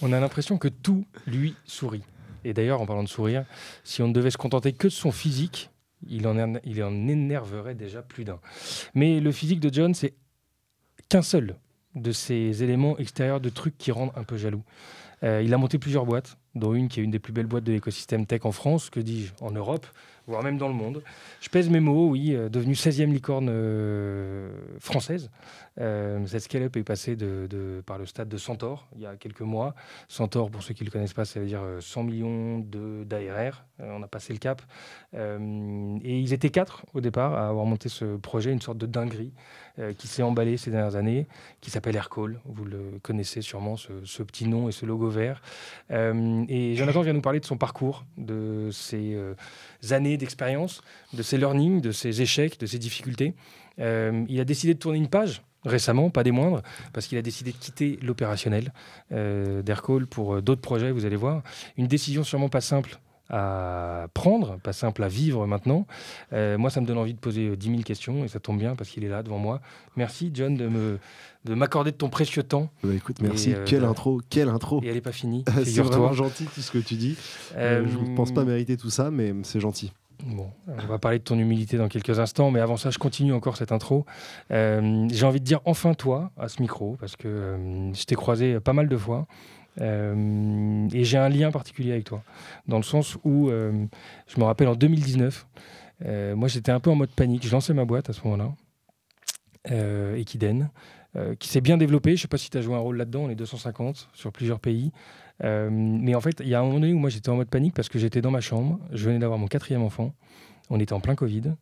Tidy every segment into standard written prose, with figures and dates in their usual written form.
On a l'impression que tout lui sourit. Et d'ailleurs, en parlant de sourire, si on ne devait se contenter que de son physique, il en énerverait déjà plus d'un. Mais le physique de John, c'est qu'un seul de ces éléments extérieurs de trucs qui rendent un peu jaloux. Il a monté plusieurs boîtes, dont une qui est une des plus belles boîtes de l'écosystème tech en France, que dis-je, en Europe, voire même dans le monde. Je pèse mes mots, oui, devenue 16e licorne française. Cette scale-up est passée par le stade de Centaure, il y a quelques mois. Centaure, pour ceux qui ne le connaissent pas, ça veut dire 100 millions d'ARR. On a passé le cap. Et ils étaient 4 au départ à avoir monté ce projet, une sorte de dinguerie qui s'est emballée ces dernières années, qui s'appelle Aircall. Vous le connaissez sûrement, ce petit nom et ce logo vert. Et Jonathan vient nous parler de son parcours, de ses années d'expérience, de ses learnings, de ses échecs, de ses difficultés. Il a décidé de tourner une page récemment, pas des moindres, parce qu'il a décidé de quitter l'opérationnel d'Aircall pour d'autres projets, vous allez voir. Une décision sûrement pas simple à prendre, pas simple à vivre maintenant. Moi, ça me donne envie de poser 10 000 questions, et ça tombe bien parce qu'il est là devant moi. Merci, John, de m'accorder de ton précieux temps. Écoute, merci. Quelle intro. Et elle n'est pas finie, c'est figure-toi. vraiment gentil tout ce que tu dis. Je ne pense pas mériter tout ça, mais c'est gentil. Bon, on va parler de ton humilité dans quelques instants, mais avant ça, je continue encore cette intro. J'ai envie de dire enfin toi à ce micro, parce que je t'ai croisé pas mal de fois. Et j'ai un lien particulier avec toi, dans le sens où je me rappelle en 2019, moi j'étais un peu en mode panique, je lançais ma boîte à ce moment-là, Equiden, qui s'est bien développée. Je ne sais pas si tu as joué un rôle là-dedans, on est 250 sur plusieurs pays. Mais en fait, il y a un moment donné où moi j'étais en mode panique parce que j'étais dans ma chambre, je venais d'avoir mon 4e enfant, on était en plein Covid.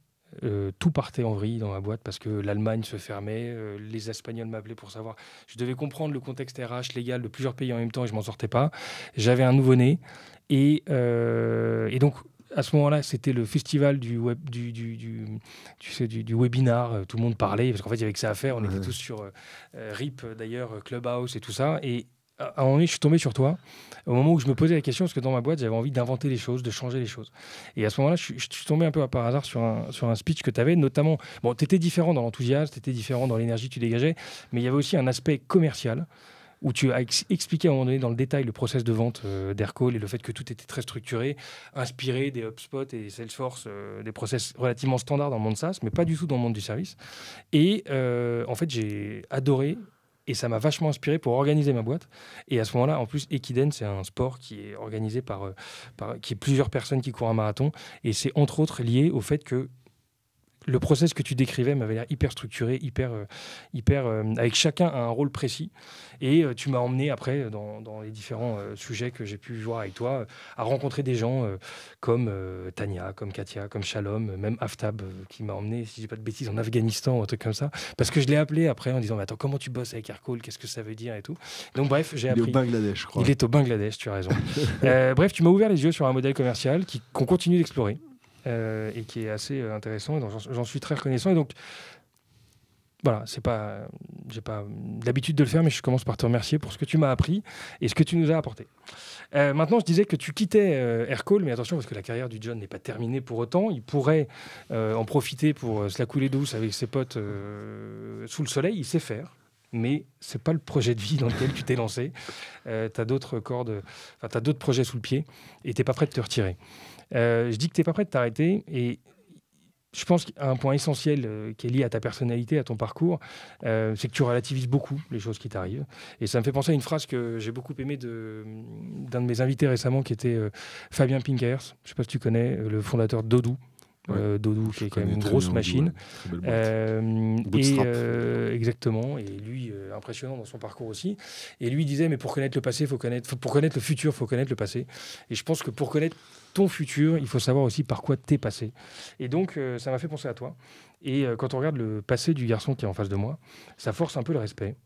Tout partait en vrille dans ma boîte parce que l'Allemagne se fermait, les Espagnols m'appelaient pour savoir. Je devais comprendre le contexte RH légal de plusieurs pays en même temps et je m'en sortais pas. J'avais un nouveau-né et donc à ce moment-là, c'était le festival du webinar. Tout le monde parlait parce qu'en fait, il y avait que ça à faire. On était tous sur RIP d'ailleurs, Clubhouse et tout ça. Et à un moment donné, je suis tombé sur toi au moment où je me posais la question, parce que dans ma boîte, j'avais envie d'inventer les choses, de changer les choses. Et à ce moment-là, je suis tombé un peu par hasard sur un speech que tu avais, notamment, bon, tu étais différent dans l'enthousiasme, tu étais différent dans l'énergie que tu dégageais, mais il y avait aussi un aspect commercial, où tu as expliqué à un moment donné dans le détail le process de vente d'Aircall et le fait que tout était très structuré, inspiré des HubSpot et des Salesforce, des process relativement standards dans le monde SaaS, mais pas du tout dans le monde du service. Et en fait, j'ai adoré. Et ça m'a vachement inspiré pour organiser ma boîte. Et à ce moment-là, en plus, Equiden, c'est un sport qui est organisé par qui est plusieurs personnes qui courent un marathon. Et c'est entre autres lié au fait que le process que tu décrivais m'avait l'air hyper structuré, hyper avec chacun un rôle précis. Et tu m'as emmené après dans les différents sujets que j'ai pu voir avec toi, à rencontrer des gens comme Tania, comme Katia, comme Shalom, même Aftab, qui m'a emmené, si je dis pas de bêtises, en Afghanistan ou un truc comme ça. Parce que je l'ai appelé après en disant, mais attends, comment tu bosses avec Aircall, qu'est-ce que ça veut dire et tout. Donc bref, j'ai appris. Il est au Bangladesh, je crois. Il est au Bangladesh, tu as raison. Bref, tu m'as ouvert les yeux sur un modèle commercial qu'on continue d'explorer. Et qui est assez intéressant, et donc j'en suis très reconnaissant. Et donc, voilà, j'ai pas l'habitude de le faire, mais je commence par te remercier pour ce que tu m'as appris et ce que tu nous as apporté. Maintenant, je disais que tu quittais Aircall, mais attention, parce que la carrière du John n'est pas terminée pour autant. Il pourrait en profiter pour se la couler douce avec ses potes sous le soleil. Il sait faire. Mais c'est pas le projet de vie dans lequel tu t'es lancé. Tu as d'autres projets sous le pied et tu n'es pas prêt de te retirer. Je dis que tu n'es pas prêt de t'arrêter et je pense qu'un point essentiel qui est lié à ta personnalité, à ton parcours, c'est que tu relativises beaucoup les choses qui t'arrivent. Et ça me fait penser à une phrase que j'ai beaucoup aimée d'un de mes invités récemment qui était Fabien Pinkers. Je ne sais pas si tu connais, le fondateur d'Odoo. Dodo qui est quand même une grosse machine exactement, et lui impressionnant dans son parcours aussi, et lui disait mais pour connaître le passé pour connaître le futur faut connaître le passé, et je pense que pour connaître ton futur il faut savoir aussi par quoi t'es passé, et donc ça m'a fait penser à toi, et quand on regarde le passé du garçon qui est en face de moi, ça force un peu le respect.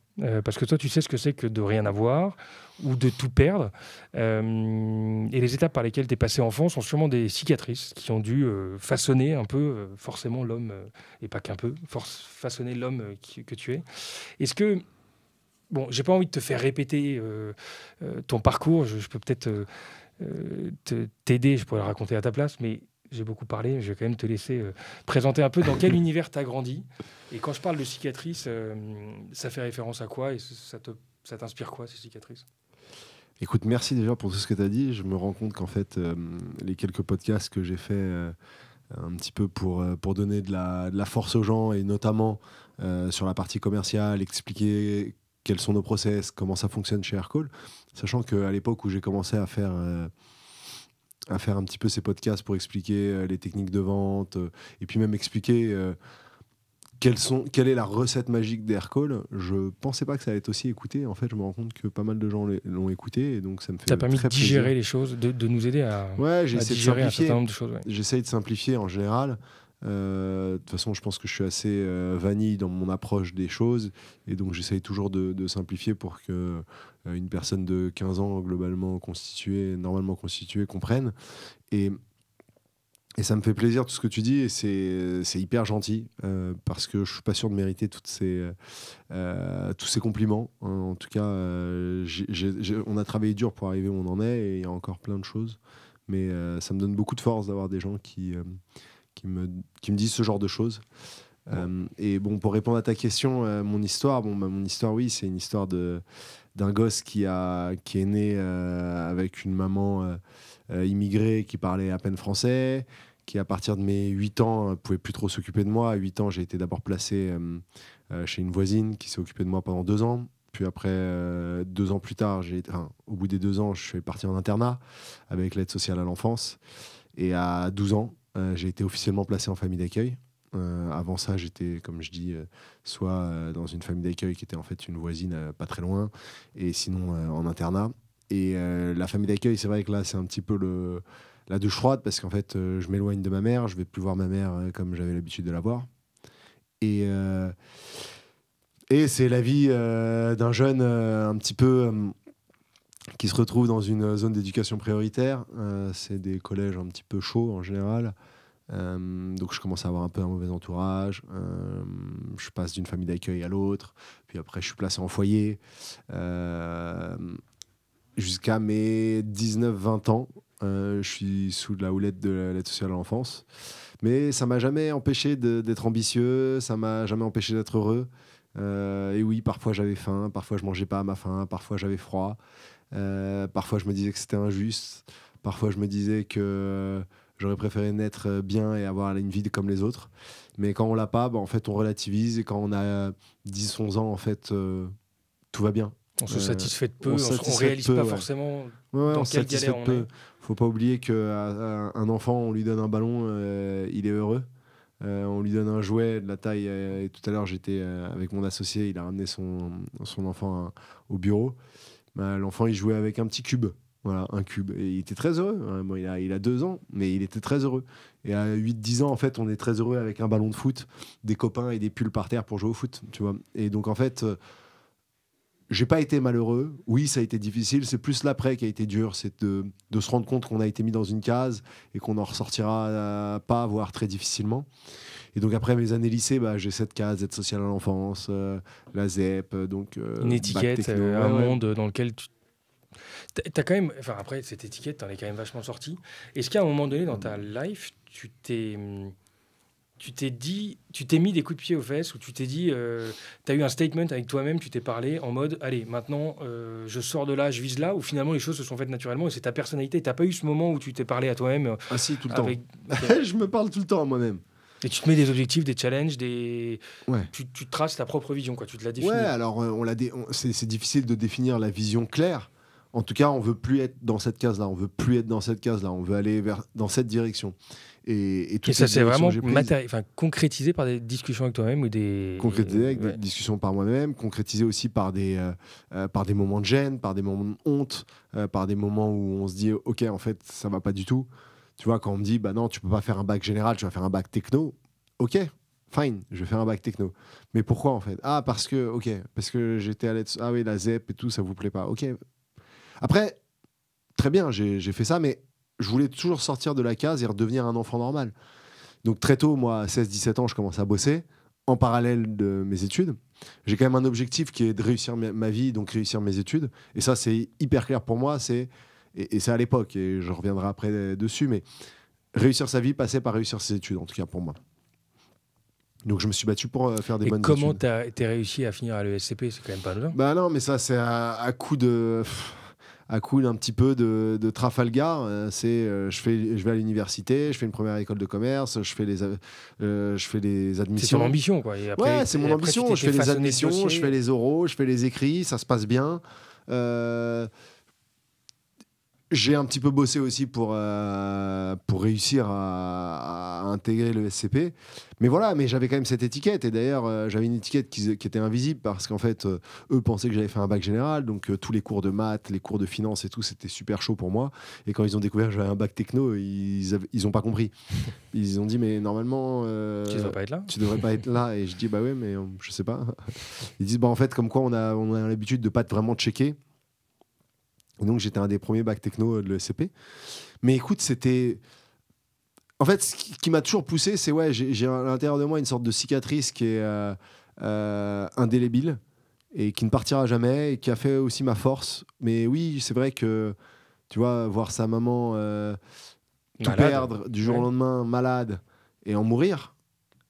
Parce que toi, tu sais ce que c'est que de rien avoir ou de tout perdre. Et les étapes par lesquelles tu es passé enfant sont sûrement des cicatrices qui ont dû façonner un peu, forcément, l'homme, et pas qu'un peu, façonner l'homme que tu es. Est-ce que... Bon, j'ai pas envie de te faire répéter ton parcours. Je peux peut-être t'aider, je pourrais le raconter à ta place, mais... J'ai beaucoup parlé, je vais quand même te laisser présenter un peu dans quel univers tu as grandi. Et quand je parle de cicatrices, ça fait référence à quoi et ça t'inspire quoi, ces cicatrices ? Écoute, merci déjà pour tout ce que tu as dit. Je me rends compte qu'en fait, les quelques podcasts que j'ai fait un petit peu pour donner de la force aux gens, et notamment sur la partie commerciale, expliquer quels sont nos process, comment ça fonctionne chez Aircall, sachant qu'à l'époque où j'ai commencé à faire un petit peu ces podcasts pour expliquer les techniques de vente, et puis même expliquer quelle est la recette magique d'Aircall, je pensais pas que ça allait être aussi écouté. En fait, je me rends compte que pas mal de gens l'ont écouté, et donc ça me fait Ça a permis très de digérer plaisir. les choses, de nous aider à J'essaie de digérer un simplifier. certain nombre de choses. Ouais. J'essaye de simplifier en général. De toute façon, je pense que je suis assez vanille dans mon approche des choses, et donc j'essaye toujours de simplifier pour que une personne de 15 ans, globalement constituée, normalement constituée, comprenne. Et ça me fait plaisir tout ce que tu dis, et c'est hyper gentil, parce que je suis pas sûr de mériter tous ces compliments. En tout cas, on a travaillé dur pour arriver où on en est, et il y a encore plein de choses. Mais ça me donne beaucoup de force d'avoir des gens qui me disent ce genre de choses. Et bon, pour répondre à ta question, mon histoire, oui, c'est une histoire d'un gosse qui est né avec une maman immigrée qui parlait à peine français, qui à partir de mes 8 ans pouvait plus trop s'occuper de moi. À 8 ans, j'ai été d'abord placé chez une voisine qui s'est occupée de moi pendant 2 ans. Puis après, 2 ans plus tard, au bout des 2 ans, je suis parti en internat avec l'aide sociale à l'enfance. Et à 12 ans, j'ai été officiellement placé en famille d'accueil. Avant ça, j'étais, comme je dis, soit dans une famille d'accueil qui était en fait une voisine pas très loin, et sinon en internat. Et la famille d'accueil, c'est vrai que là, c'est un petit peu la douche froide, parce qu'en fait, je m'éloigne de ma mère, je vais plus voir ma mère comme j'avais l'habitude de la voir. Et c'est la vie d'un jeune un petit peu qui se retrouve dans une zone d'éducation prioritaire. C'est des collèges un petit peu chauds en général. Donc je commence à avoir un peu un mauvais entourage. Je passe d'une famille d'accueil à l'autre. Puis après, je suis placé en foyer. Jusqu'à mes 19-20 ans, je suis sous la houlette de l'aide sociale à l'enfance. Mais ça m'a jamais empêché d'être ambitieux, ça m'a jamais empêché d'être heureux. Et oui, parfois j'avais faim, parfois je mangeais pas à ma faim, parfois j'avais froid, parfois je me disais que c'était injuste, parfois je me disais que j'aurais préféré naître bien et avoir une vie comme les autres. Mais quand on l'a pas, en fait on relativise, et quand on a 10-11 ans, en fait tout va bien. On se satisfait de peu, on réalise pas forcément dans quelle galère on est. Faut pas oublier qu'un enfant, on lui donne un ballon, il est heureux. On lui donne un jouet de la taille. Et tout à l'heure, j'étais avec mon associé, il a ramené son enfant au bureau. L'enfant, il jouait avec un petit cube. Voilà, un cube. Et il était très heureux. Bon, il a 2 ans, mais il était très heureux. Et à 8-10 ans, en fait, on est très heureux avec un ballon de foot, des copains et des pulls par terre pour jouer au foot. Tu vois. Et donc, en fait, j'ai pas été malheureux. Oui, ça a été difficile. C'est plus l'après qui a été dur. C'est de se rendre compte qu'on a été mis dans une case et qu'on en ressortira pas, voire très difficilement. Et donc après mes années lycée, j'ai cette case, aide sociale à l'enfance, la ZEP, donc une étiquette, un monde dans lequel t'as quand même, enfin après cette étiquette, t'en es quand même vachement sorti. Est-ce qu'à un moment donné dans ta life, tu t'es mis des coups de pied aux fesses, ou tu t'es dit, tu as eu un statement avec toi-même, tu t'es parlé en mode, allez, maintenant, je sors de là, je vise là, ou finalement les choses se sont faites naturellement et c'est ta personnalité. T'as pas eu ce moment où tu t'es parlé à toi-même Ah si, tout le temps. Je me parle tout le temps à moi-même. Et tu te mets des objectifs, des challenges, Ouais. Tu traces ta propre vision, quoi. Tu te la définis. Ouais, alors c'est difficile de définir la vision claire. En tout cas, on veut plus être dans cette case-là, on veut plus être dans cette case-là, on veut aller dans cette direction. Et ça, c'est vraiment concrétisé par des discussions avec toi-même ou des... Concrétisé avec des discussions par moi-même, concrétisé aussi par des moments de gêne, par des moments de honte, par des moments où on se dit « Ok, en fait, ça va pas du tout ». Tu vois, quand on me dit « Bah non, tu peux pas faire un bac général, tu vas faire un bac techno ». Ok, fine, je vais faire un bac techno. Mais pourquoi, en fait ? Ah, parce que j'étais à l'aide... Ah oui, la ZEP et tout, ça vous plaît pas. Ok. Après, très bien, j'ai fait ça, mais je voulais toujours sortir de la case et redevenir un enfant normal. Donc très tôt, moi, à 16-17 ans, je commence à bosser en parallèle de mes études. J'ai quand même un objectif qui est de réussir ma vie, donc réussir mes études. Et ça, c'est hyper clair pour moi. Et c'est à l'époque, et je reviendrai après dessus, mais réussir sa vie passait par réussir ses études, en tout cas pour moi. Donc je me suis battu pour faire des bonnes études. Et comment t'as réussi à finir à l'ESCP ? C'est quand même pas anodin. Bah non, mais ça, c'est à coup de... à coup d'un petit peu de Trafalgar. Je vais à l'université, je fais une première école de commerce, je fais les C'est admissions. ton ambition, quoi. Et après, Ouais, c'est mon et après, tu ambition. Je t'es fais les façonné ce admissions, dossier. je fais les oraux, je fais les écrits, ça se passe bien. J'ai un petit peu bossé aussi pour réussir à intégrer le SCP. Mais voilà, mais j'avais quand même cette étiquette. Et d'ailleurs, j'avais une étiquette qui était invisible parce qu'en fait, eux pensaient que j'avais fait un bac général. Donc, tous les cours de maths, les cours de finance et tout, c'était super chaud pour moi. Et quand ils ont découvert que j'avais un bac techno, ils ont pas compris. Ils ont dit, mais normalement, Tu ne devrais pas être là. tu devrais pas être là. Et je dis, bah ouais, mais je sais pas. Ils disent, bah en fait, comme quoi on a l'habitude de pas vraiment checker. Donc j'étais un des premiers bacs techno de l'ESCP. Mais écoute, c'était... En fait, ce qui m'a toujours poussé, c'est ouais, j'ai à l'intérieur de moi une sorte de cicatrice qui est indélébile et qui ne partira jamais et qui a fait aussi ma force. Mais oui, c'est vrai que, tu vois, voir sa maman tout Malade. perdre du jour au Ouais. lendemain, malade, et en mourir,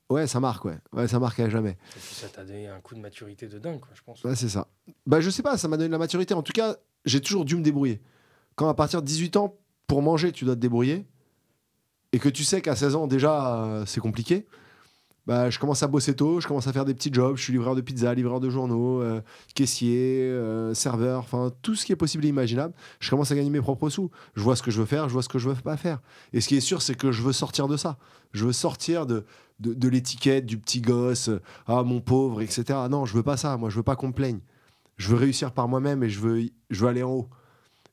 ouais, ça marque, ouais. Ouais, ça marque à jamais. Et puis ça t'a donné un coup de maturité de dingue, quoi, je pense. Ouais, c'est ça. Bah, je sais pas, ça m'a donné de la maturité. En tout cas, j'ai toujours dû me débrouiller. Quand à partir de 18 ans, pour manger, tu dois te débrouiller, et que tu sais qu'à 16 ans, déjà, c'est compliqué, bah, je commence à bosser tôt, je commence à faire des petits jobs. Je suis livreur de pizza, livreur de journaux, caissier, serveur, enfin, tout ce qui est possible et imaginable. Je commence à gagner mes propres sous. Je vois ce que je veux faire, je vois ce que je veux pas faire. Et ce qui est sûr, c'est que je veux sortir de ça. Je veux sortir de l'étiquette du petit gosse, ah, mon pauvre, etc. Non, je veux pas ça. Moi, je veux pas qu'on me plaigne. Je veux réussir par moi-même et je veux aller en haut.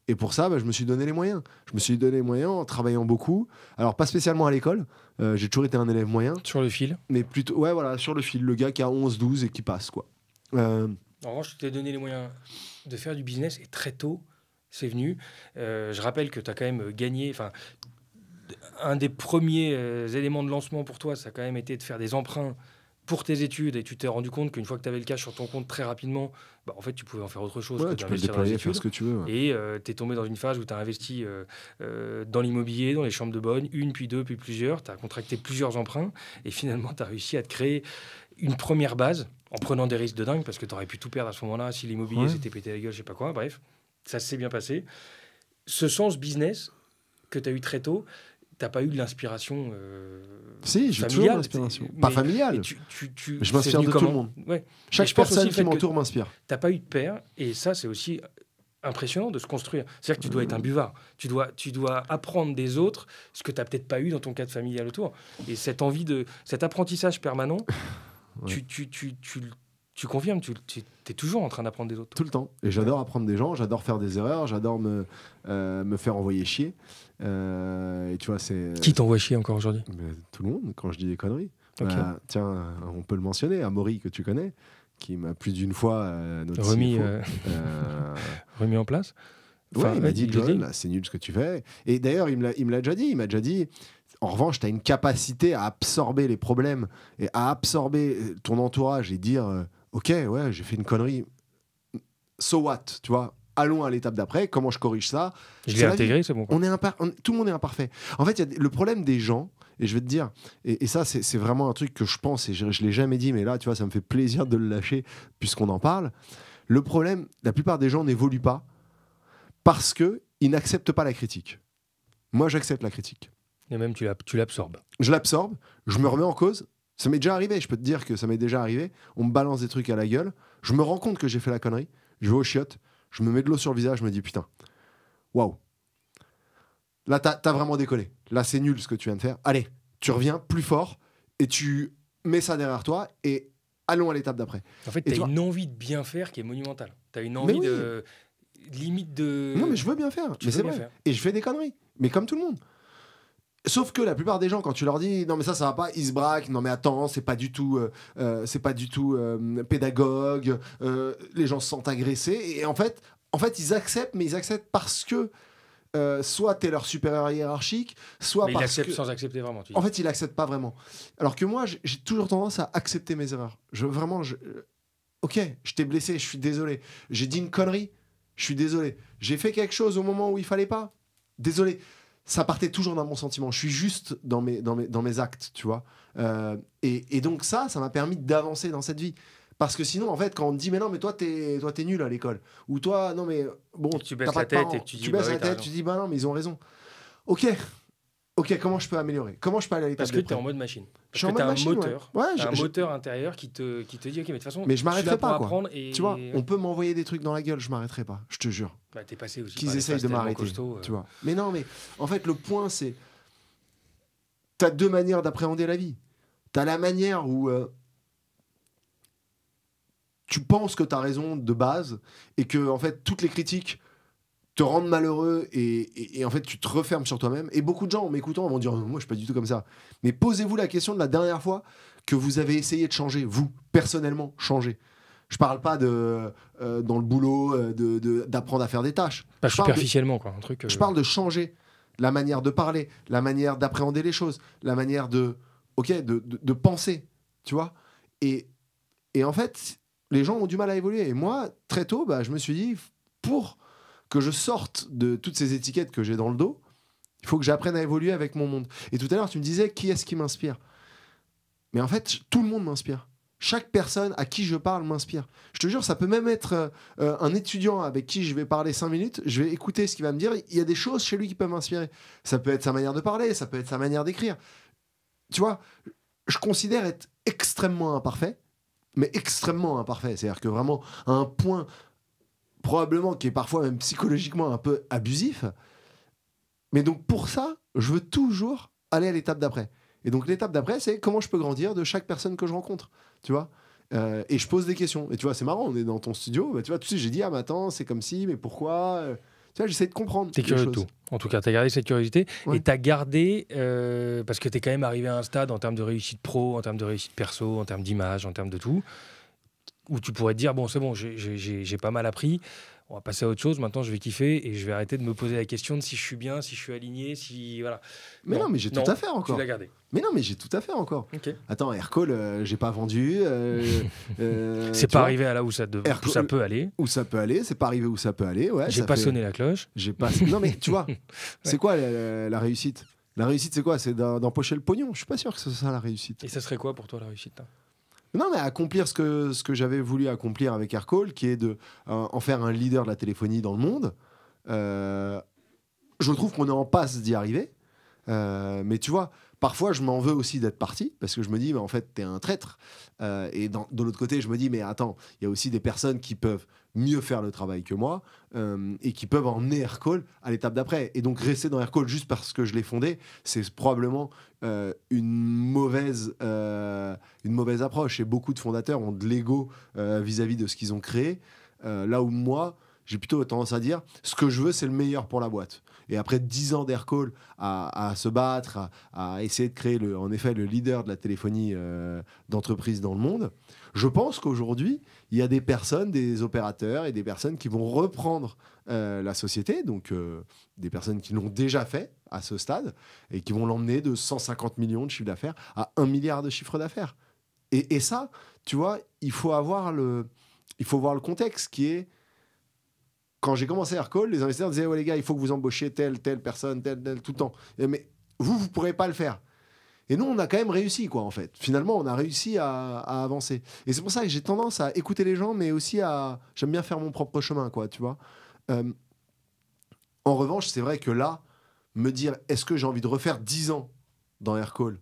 Et pour ça, bah, je me suis donné les moyens. Je me suis donné les moyens en travaillant beaucoup. Alors, pas spécialement à l'école. J'ai toujours été un élève moyen. Sur le fil. Mais plutôt, ouais, voilà, sur le fil. Le gars qui a 11-12 et qui passe, quoi. En revanche, tu t'es donné les moyens de faire du business et très tôt, c'est venu. Je rappelle que tu as quand même gagné. Enfin, un des premiers éléments de lancement pour toi, ça a quand même été de faire des emprunts pour tes études et tu t'es rendu compte qu'une fois que tu avais le cash sur ton compte très rapidement, bah, en fait, tu pouvais en faire autre chose ouais, que tu peux le d'investir dans les déployer, faire études. ce que tu veux. Ouais. Et tu es tombé dans une phase où tu as investi dans l'immobilier, dans les chambres de bonne, une, puis deux, puis plusieurs. Tu as contracté plusieurs emprunts et finalement, tu as réussi à te créer une première base en prenant des risques de dingue parce que tu aurais pu tout perdre à ce moment-là si l'immobilier Ouais. s'était pété la gueule, je sais pas quoi. Bref, ça s'est bien passé. Ce sens business que tu as eu très tôt, tu n'as pas eu de l'inspiration Si, j'ai toujours familiale. l'inspiration. Mais- Pas familiale. et Je m'inspire c'est venu de tout le comment monde. Ouais. Chaque je pense aussi personne le qui fait que- m'entoure m'inspire. T'as pas eu de père, et ça, c'est aussi impressionnant de se construire. C'est-à-dire que tu dois être un buvard. Tu dois apprendre des autres ce que tu n'as peut-être pas eu dans ton cadre familial autour. Et cette envie cet apprentissage permanent, Ouais. tu confirmes, tu es toujours en train d'apprendre des autres. Tout le temps. Et j'adore apprendre des gens, j'adore faire des erreurs, j'adore me faire envoyer chier. Et tu vois, c'est. Qui t'envoie chier encore aujourd'hui? Mais tout le monde, quand je dis des conneries. Ok. Bah, tiens, on peut le mentionner, Amaury, que tu connais, qui m'a plus d'une fois notre Remis, CFO, remis en place. ouais, il m'a dit, il Joel, dit. là, c'est nul ce que tu fais. Et d'ailleurs, il me l'a déjà dit. Il m'a déjà dit, en revanche, tu as une capacité à absorber les problèmes et à absorber ton entourage et dire, ok, ouais, j'ai fait une connerie. So what, tu vois? Allons à l'étape d'après. Comment je corrige ça? Je C'est l'ai la vie. intégré, c'est bon. Quoi. Tout le monde est imparfait. En fait, il y a le problème des gens, et je vais te dire, et ça, c'est vraiment un truc que je pense, et je ne l'ai jamais dit, mais là, tu vois, ça me fait plaisir de le lâcher puisqu'on en parle. Le problème, la plupart des gens n'évoluent pas parce qu'ils n'acceptent pas la critique. Moi, j'accepte la critique. Et même, tu l'absorbes. Je l'absorbe, je me remets en cause. Ça m'est déjà arrivé, je peux te dire que ça m'est déjà arrivé. On me balance des trucs à la gueule. Je me rends compte que j'ai fait la connerie. Je vais aux chiottes, je me mets de l'eau sur le visage, je me dis putain, waouh. Là, t'as vraiment décollé. Là, c'est nul ce que tu viens de faire. Allez, tu reviens plus fort et tu mets ça derrière toi et allons à l'étape d'après. En fait, Et tu tu as vois- une envie de bien faire qui est monumentale. Tu as une Mais envie oui. de. Limite de. Non, mais je veux bien faire. Tu Mais veux c'est bien vrai. faire. Et je fais des conneries. Mais comme tout le monde. Sauf que la plupart des gens, quand tu leur dis non mais ça va pas, ils se braquent. Non mais attends, c'est pas du tout pédagogue. Les gens se sentent agressés. Et en fait, ils acceptent, mais ils acceptent parce que soit t'es leur supérieur hiérarchique, soit Mais il parce accepte que sans accepter vraiment. Tu dis. en fait, il accepte pas vraiment. Alors que moi, j'ai toujours tendance à accepter mes erreurs. Ok, je t'ai blessé, je suis désolé. J'ai dit une connerie, je suis désolé. J'ai fait quelque chose au moment où il fallait pas, désolé. Ça partait toujours d'un bon sentiment. Je suis juste dans mes actes, tu vois. Et donc ça m'a permis d'avancer dans cette vie. Parce que sinon, en fait, quand on te dit, mais non, mais toi, t'es nul à l'école. Ou toi, non, mais bon, Et tu baisses t'as pas la de tête parents. et tu dis, Tu bah baisses oui, la t'as tête, raison. tu dis, bah non, mais ils ont raison. Ok, comment je peux améliorer? Comment je peux aller à l'étape Parce que tu es d'après? en mode machine. Je Parce suis que en tu as mode un machine, moteur. ouais. T'as un moteur intérieur qui te dit, ok, mais de toute façon, mais je je suis m'arrêterai là pour pas, quoi. apprendre. Et Tu vois, on peut m'envoyer des trucs dans la gueule, je m'arrêterai pas, je te jure. bah, t'es passé aussi Qu'ils par des essayent phases de tellement m'arrêter, costauds, tu vois. Mais non, mais en fait, le point, c'est... T'as deux manières d'appréhender la vie. T'as la manière où tu penses que t'as raison de base et que, en fait, toutes les critiques te rendent malheureux et en fait, tu te refermes sur toi-même. Et beaucoup de gens, en m'écoutant, vont dire moi, je suis pas du tout comme ça. Mais posez-vous la question de la dernière fois que vous avez essayé de changer, vous, personnellement, changer. Je parle pas de dans le boulot, d'apprendre à faire des tâches. pas Je parle de- superficiellement, quoi. Un truc. Je parle de changer la manière de parler, la manière d'appréhender les choses, la manière de penser, tu vois. Et en fait, les gens ont du mal à évoluer. Et moi, très tôt, bah, je me suis dit, pour que je sorte de toutes ces étiquettes que j'ai dans le dos, il faut que j'apprenne à évoluer avec mon monde. Et tout à l'heure, tu me disais, qui est-ce qui m'inspire? Mais en fait, tout le monde m'inspire. Chaque personne à qui je parle m'inspire. Je te jure, ça peut même être un étudiant avec qui je vais parler 5 minutes, je vais écouter ce qu'il va me dire. Il y a des choses chez lui qui peuvent m'inspirer. Ça peut être sa manière de parler, ça peut être sa manière d'écrire. Tu vois, je considère être extrêmement imparfait, mais extrêmement imparfait. C'est-à-dire que vraiment, à un point probablement qui est parfois même psychologiquement un peu abusif. Mais donc pour ça, je veux toujours aller à l'étape d'après. Et donc l'étape d'après, c'est comment je peux grandir de chaque personne que je rencontre, tu vois. Et je pose des questions. Et tu vois, c'est marrant, on est dans ton studio, bah, tu vois, tu sais, j'ai dit, ah mais attends, c'est comme si, mais pourquoi tu vois, j'essaie de comprendre. T'es les curieux de choses. tout. En tout cas, t'as gardé cette curiosité Ouais. et t'as gardé, parce que t'es quand même arrivé à un stade en termes de réussite pro, en termes de réussite perso, en termes d'image, en termes de tout, où tu pourrais te dire, bon, c'est bon, j'ai pas mal appris, on va passer à autre chose, maintenant je vais kiffer et je vais arrêter de me poser la question de si je suis bien, si je suis aligné, si... Voilà. Mais non, mais j'ai tout à faire Tu encore. l'as gardé. Mais non, mais j'ai tout à faire encore. Ok. Attends, Aircall, j'ai pas vendu. C'est tu pas vois, arrivé à là où ça peut aller. Où ça peut aller, c'est pas arrivé où ça peut aller. Ouais, J'ai ça pas fait- sonné la cloche. J'ai pas. Non, mais tu vois, c'est quoi la réussite? La réussite, c'est quoi? C'est d'empocher le pognon. Je suis pas sûr que ce soit ça la réussite. Et ça serait quoi pour toi la réussite hein Non, mais accomplir ce que j'avais voulu accomplir avec Aircall, qui est de en faire un leader de la téléphonie dans le monde. Je trouve qu'on est en passe d'y arriver. Mais tu vois, parfois, je m'en veux aussi d'être parti, parce que je me dis, mais en fait, t'es un traître. Et de l'autre côté, je me dis, mais attends, il y a aussi des personnes qui peuvent mieux faire le travail que moi et qui peuvent emmener Aircall à l'étape d'après. Et donc, rester dans Aircall juste parce que je l'ai fondé, c'est probablement une mauvaise approche. Et beaucoup de fondateurs ont de l'ego vis-à-vis de ce qu'ils ont créé. Là où moi, j'ai plutôt tendance à dire, ce que je veux, c'est le meilleur pour la boîte. Et après 10 ans d'Aircall à se battre, à essayer de créer en effet le leader de la téléphonie d'entreprise dans le monde, je pense qu'aujourd'hui, il y a des personnes, des opérateurs et des personnes qui vont reprendre la société, donc des personnes qui l'ont déjà fait à ce stade et qui vont l'emmener de 150 millions de chiffre d'affaires à 1 milliard de chiffre d'affaires. Et ça, tu vois, il faut voir le contexte qui est... Quand j'ai commencé Aircall, les investisseurs disaient ouais les gars, il faut que vous embauchiez telle personne, telle tout le temps. Mais vous pourrez pas le faire. Et nous, on a quand même réussi, quoi, en fait. Finalement, on a réussi à avancer. Et c'est pour ça que j'ai tendance à écouter les gens, mais aussi j'aime bien faire mon propre chemin, quoi, tu vois. En revanche, c'est vrai que là, me dire est-ce que j'ai envie de refaire 10 ans dans Aircall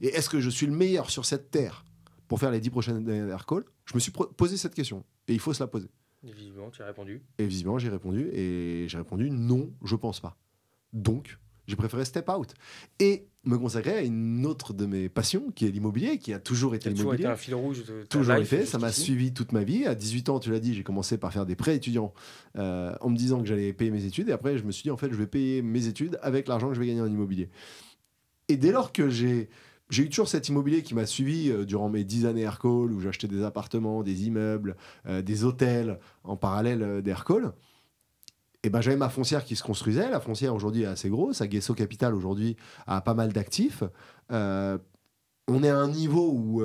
et est-ce que je suis le meilleur sur cette terre pour faire les 10 prochaines années d'Aircall, je me suis posé cette question. Et il faut se la poser. Et visiblement, tu as répondu. Et visiblement, j'ai répondu. Et j'ai répondu non, je pense pas. Donc, j'ai préféré step out. Et me consacrer à une autre de mes passions, qui est l'immobilier, qui a toujours été Toujours été l'immobilier. un fil rouge de ta Toujours life été, ça m'a jusqu'ici. suivi toute ma vie. À 18 ans, tu l'as dit, j'ai commencé par faire des prêts étudiants en me disant que j'allais payer mes études. Et après, je me suis dit, en fait, je vais payer mes études avec l'argent que je vais gagner en immobilier. Et dès lors que j'ai eu toujours cet immobilier qui m'a suivi durant mes 10 années Aircall, où j'achetais des appartements, des immeubles, des hôtels en parallèle d'Aircall. Et ben, j'avais ma foncière qui se construisait. La foncière aujourd'hui est assez grosse. Aguesso Capital aujourd'hui a pas mal d'actifs. On est à un niveau où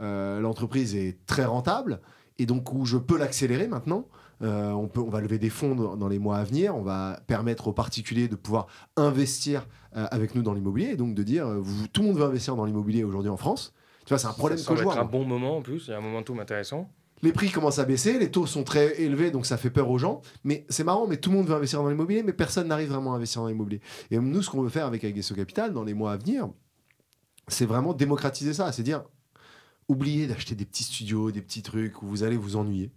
l'entreprise est très rentable et donc où je peux l'accélérer maintenant. On va lever des fonds dans les mois à venir. On va permettre aux particuliers de pouvoir investir avec nous dans l'immobilier et donc de dire tout le monde veut investir dans l'immobilier aujourd'hui en France. Tu vois, c'est un problème que je vois. C'est un bon moment en plus, il y a un momentum intéressant. Les prix commencent à baisser, les taux sont très élevés, donc ça fait peur aux gens. Mais c'est marrant, mais tout le monde veut investir dans l'immobilier, mais personne n'arrive vraiment à investir dans l'immobilier. Et nous, ce qu'on veut faire avec Aguesso Capital dans les mois à venir, c'est vraiment démocratiser ça. C'est dire, oubliez d'acheter des petits studios, des petits trucs où vous allez vous ennuyer.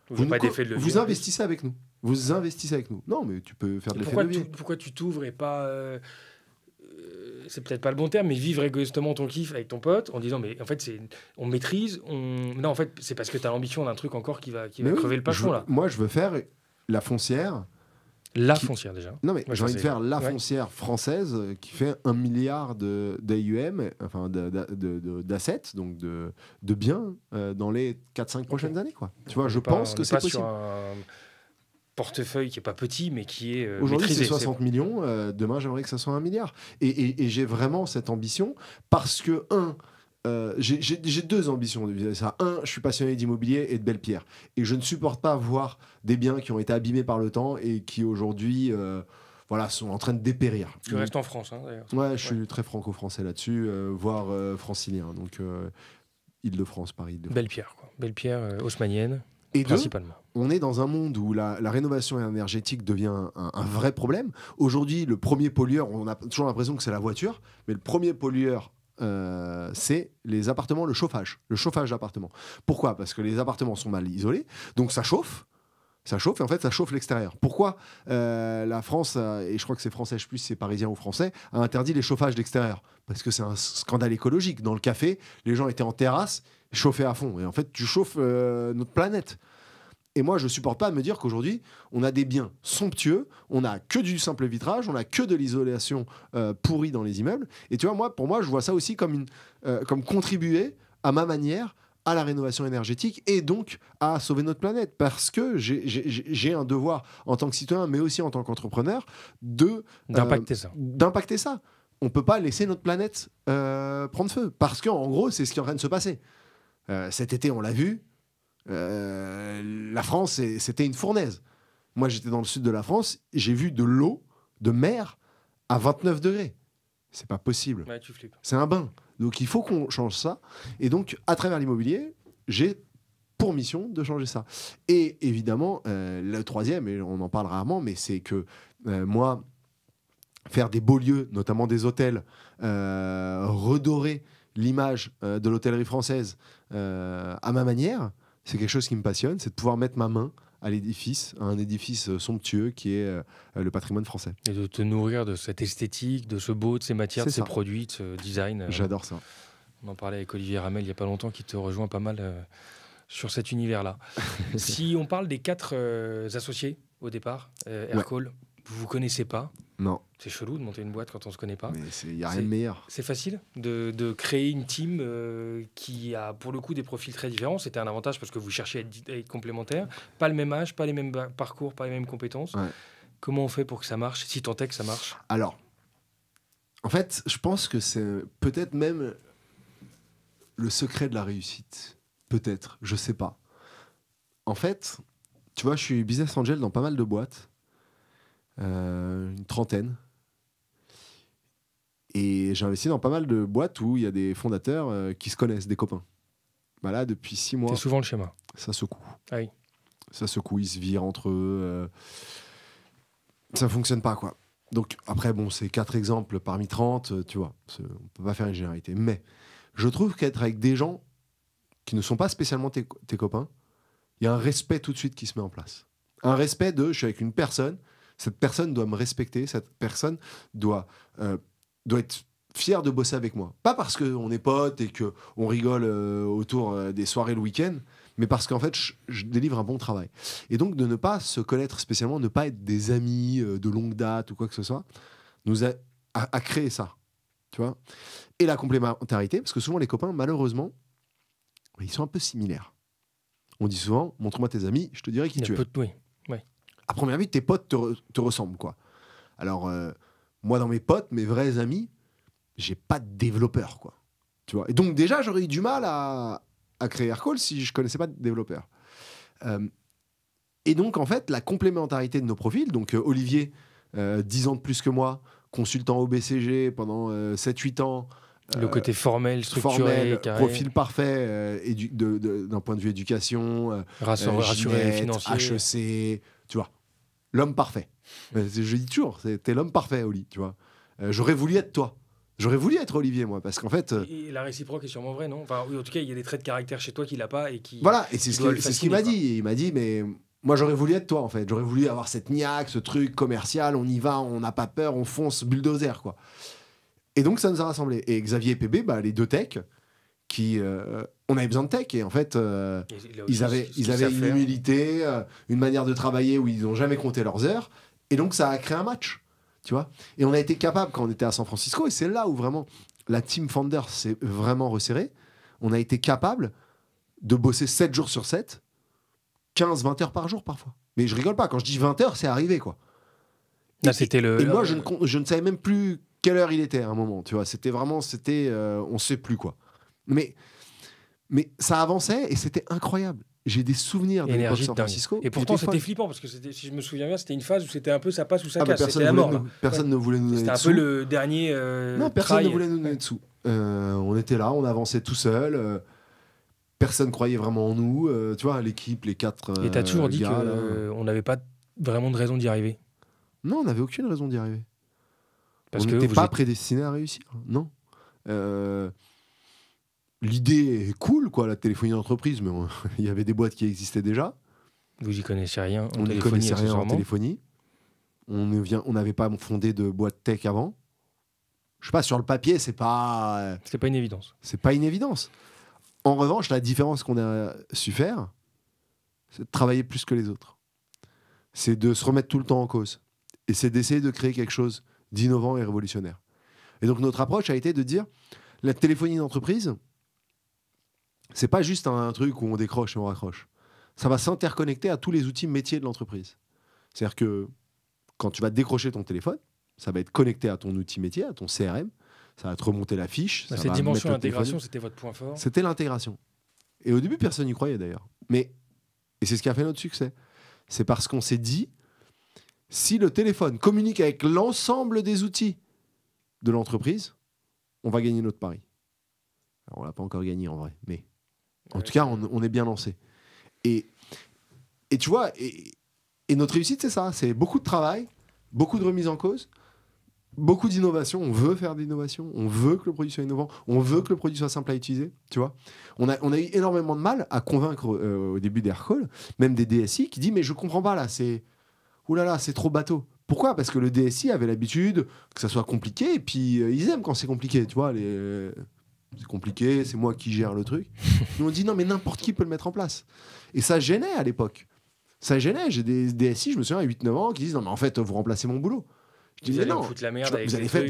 Vous investissez avec nous. Vous investissez avec nous. Non, mais tu peux faire de l'effet de levier. Pourquoi tu t'ouvres et pas... c'est peut-être pas le bon terme, mais vivre égoïstement ton kiff avec ton pote en disant mais en fait on maîtrise, non en fait c'est parce que tu as l'ambition d'un truc encore qui va crever le patron là. Moi je veux faire la foncière. Foncière déjà. Non mais j'ai envie de faire la foncière française qui fait 1 milliard d'AUM, enfin d'assets, donc de biens dans les 4-5 prochaines années quoi. Tu vois, je pense que c'est possible. Sur un portefeuille qui est pas petit mais qui est aujourd'hui maîtrisé. C'est 60 millions, demain j'aimerais que ça soit 1 milliard et j'ai vraiment cette ambition parce que j'ai 2 ambitions de ça. Je suis passionné d'immobilier et de belles pierres et je ne supporte pas voir des biens qui ont été abîmés par le temps et qui aujourd'hui sont en train de dépérir. Tu restes en France d'ailleurs. Ouais, je suis très franco-français là-dessus, voire francilien, donc Île-de-France, Paris. Belle pierre quoi. Belle pierre haussmannienne. Et principalement. On est dans un monde où la rénovation énergétique devient un vrai problème. Aujourd'hui, le premier pollueur, on a toujours l'impression que c'est la voiture, mais le premier pollueur, c'est les appartements, le chauffage d'appartements. Pourquoi ? Parce que les appartements sont mal isolés, donc ça chauffe. Ça chauffe, et en fait, ça chauffe l'extérieur. Pourquoi la France, et je crois que c'est français, je sais plus si c'est parisien ou français, a interdit les chauffages d'extérieur ? Parce que c'est un scandale écologique. Dans le café, les gens étaient en terrasse, chauffés à fond. Et en fait, tu chauffes notre planète. Et moi, je ne supporte pas de me dire qu'aujourd'hui, on a des biens somptueux, on n'a que du simple vitrage, on n'a que de l'isolation pourrie dans les immeubles. Et tu vois, pour moi, je vois ça aussi comme contribuer à ma manière à la rénovation énergétique et donc à sauver notre planète. Parce que j'ai un devoir en tant que citoyen, mais aussi en tant qu'entrepreneur, d'impacter ça. On ne peut pas laisser notre planète prendre feu. Parce qu'en gros, c'est ce qui est en train de se passer. Cet été, on l'a vu, la France, c'était une fournaise. Moi, j'étais dans le sud de la France, j'ai vu de l'eau de mer à 29 degrés. C'est pas possible. Ouais, tu flippes. C'est un bain. Donc, il faut qu'on change ça. Et donc, à travers l'immobilier, j'ai pour mission de changer ça. Et évidemment, le troisième, et on en parle rarement, mais c'est que moi, faire des beaux lieux, notamment des hôtels, redorer l'image de l'hôtellerie française à ma manière, c'est quelque chose qui me passionne, c'est de pouvoir mettre ma main à un édifice somptueux qui est le patrimoine français. Et de te nourrir de cette esthétique, de ce beau, de ces matières, de ces produits, de ce design. J'adore ça. On en parlait avec Olivier Ramel il n'y a pas longtemps, qui te rejoint pas mal sur cet univers-là. Si on parle des 4 associés au départ, Aircall, vous connaissez pas ? Non. C'est chelou de monter une boîte quand on se connaît pas. Mais il n'y a rien de meilleur. C'est facile de créer une team qui a pour le coup des profils très différents. C'était un avantage parce que vous cherchez à être complémentaires. Pas le même âge, pas les mêmes parcours, pas les mêmes compétences. Ouais. Comment on fait pour que ça marche, si tant est que ça marche ? Alors, en fait, je pense que c'est peut-être même le secret de la réussite. Peut-être, je sais pas. En fait, tu vois, je suis business angel dans pas mal de boîtes. Une trentaine. Et j'ai investi dans pas mal de boîtes où il y a des fondateurs qui se connaissent, des copains. Bah là, depuis 6 mois... C'est souvent le schéma. Ça secoue. Ah oui. Ça secoue, ils se virent entre eux. Ça fonctionne pas, quoi. Donc, après, bon, c'est 4 exemples parmi 30, tu vois. On peut pas faire une généralité. Mais je trouve qu'être avec des gens qui ne sont pas spécialement tes copains, il y a un respect tout de suite qui se met en place. Un respect je suis avec une personne, cette personne doit me respecter, cette personne doit être fière de bosser avec moi. Pas parce qu'on est potes et qu'on rigole autour des soirées le week-end, mais parce qu'en fait, je délivre un bon travail. Et donc, de ne pas se connaître spécialement, ne pas être des amis de longue date ou quoi que ce soit, nous a créé ça. Tu vois ? Et la complémentarité, parce que souvent, les copains, malheureusement, ils sont un peu similaires. On dit souvent, montre-moi tes amis, je te dirai qui tu es. Oui. Ouais. À première vue, tes potes te ressemblent, quoi. Alors, moi, dans mes potes, mes vrais amis, j'ai pas de développeur, quoi. Tu vois ? Et donc, déjà, j'aurais eu du mal à créer Aircall si je connaissais pas de développeur. Et donc, en fait, la complémentarité de nos profils, donc Olivier, 10 ans de plus que moi, consultant au BCG pendant 7-8 ans, Le côté formel, structuré, formel, carré. profil parfait, d'un point de vue éducation, Rassuré, Ginette, financier. HEC, tu vois. L'homme parfait. Je dis toujours, t'es l'homme parfait, Oli, tu vois. J'aurais voulu être toi. J'aurais voulu être Olivier, moi, parce qu'en fait... Et la réciproque est sûrement vraie, non? Enfin, oui, en tout cas, il y a des traits de caractère chez toi qu'il n'a pas et qui... Voilà, et c'est qui doivent le ce qu'il fasciner, m'a quoi. dit. Il m'a dit, mais moi, j'aurais voulu être toi, en fait. J'aurais voulu avoir cette niaque, ce truc commercial, on y va, on n'a pas peur, on fonce, bulldozer, quoi. Et donc, ça nous a rassemblés. Et Xavier et PB, les deux techs, on avait besoin de tech, et en fait, Et là aussi, ils avaient ce qu'ils une savent faire. humilité, une manière de travailler où ils n'ont jamais compté leurs heures, et donc ça a créé un match, tu vois. Et on a été capable, quand on était à San Francisco, et c'est là où vraiment la team Founder s'est vraiment resserrée, on a été capable de bosser 7 jours sur 7, 15-20 heures par jour parfois. Mais je rigole pas, quand je dis 20 heures, c'est arrivé, quoi. Là, c'était Et moi, je ne savais même plus quelle heure il était à un moment, tu vois. C'était vraiment, on ne sait plus, quoi. Mais ça avançait et c'était incroyable. J'ai des souvenirs de l'époque énergie de San dingue. Francisco. Et pourtant, qui étaient c'était folles. flippant parce que si je me souviens bien, c'était une phase où c'était un peu ça passe ou ça Ah bah, casse. C'était la mort. Là. personne ne voulait nous donner C'était de un sous. peu le dernier. Non, personne try. ne voulait nous donner de sous. On était là, on avançait tout seul. Personne croyait vraiment en nous. Tu vois, l'équipe, les 4 Et t'as toujours dit gars, là. qu'on n'avait pas vraiment de raison d'y arriver. Non, on n'avait aucune raison d'y arriver. Parce on que n'était vous pas êtes- prédestinés à réussir. Non. L'idée est cool, quoi, la téléphonie d'entreprise, mais il y avait des boîtes qui existaient déjà. Vous y connaissez rien en On n'y téléphonie, connaissait rien en accessoirement. téléphonie. On n'avait pas fondé de boîte tech avant. Je sais pas, sur le papier, c'est pas une évidence. une évidence. En revanche, la différence qu'on a su faire, c'est de travailler plus que les autres. C'est de se remettre tout le temps en cause. Et c'est d'essayer de créer quelque chose d'innovant et révolutionnaire. Et donc notre approche a été de dire, la téléphonie d'entreprise, c'est pas juste un truc où on décroche et on raccroche. Ça va s'interconnecter à tous les outils métiers de l'entreprise. C'est-à-dire que quand tu vas décrocher ton téléphone, ça va être connecté à ton outil métier, à ton CRM, ça va te remonter la fiche. Ça Cette va dimension mettre le d'intégration, téléphone. c'était votre point fort. C'était l'intégration. Et au début, personne n'y croyait d'ailleurs. Et c'est ce qui a fait notre succès. C'est parce qu'on s'est dit, si le téléphone communique avec l'ensemble des outils de l'entreprise, on va gagner notre pari. Alors, on l'a pas encore gagné en vrai, mais en tout cas, on est bien lancé. Et tu vois, et notre réussite, c'est ça. C'est beaucoup de travail, beaucoup de remise en cause, beaucoup d'innovation. On veut faire de l'innovation, on veut que le produit soit innovant, on veut que le produit soit simple à utiliser. Tu vois, on a eu énormément de mal à convaincre au début d'Aircall, même des DSI qui disent mais je comprends pas là, c'est trop bateau. Pourquoi ? Parce que le DSI avait l'habitude que ça soit compliqué et puis ils aiment quand c'est compliqué. Tu vois, c'est compliqué, c'est moi qui gère le truc. Nous on dit non mais n'importe qui peut le mettre en place. Et ça gênait à l'époque. Ça gênait. J'ai des DSI, je me souviens, à 8-9 ans, qui disent non mais en fait vous remplacez mon boulot. Je dis, Vous mais allez non, vous foutre la merde tu vois, avec vous allez, ces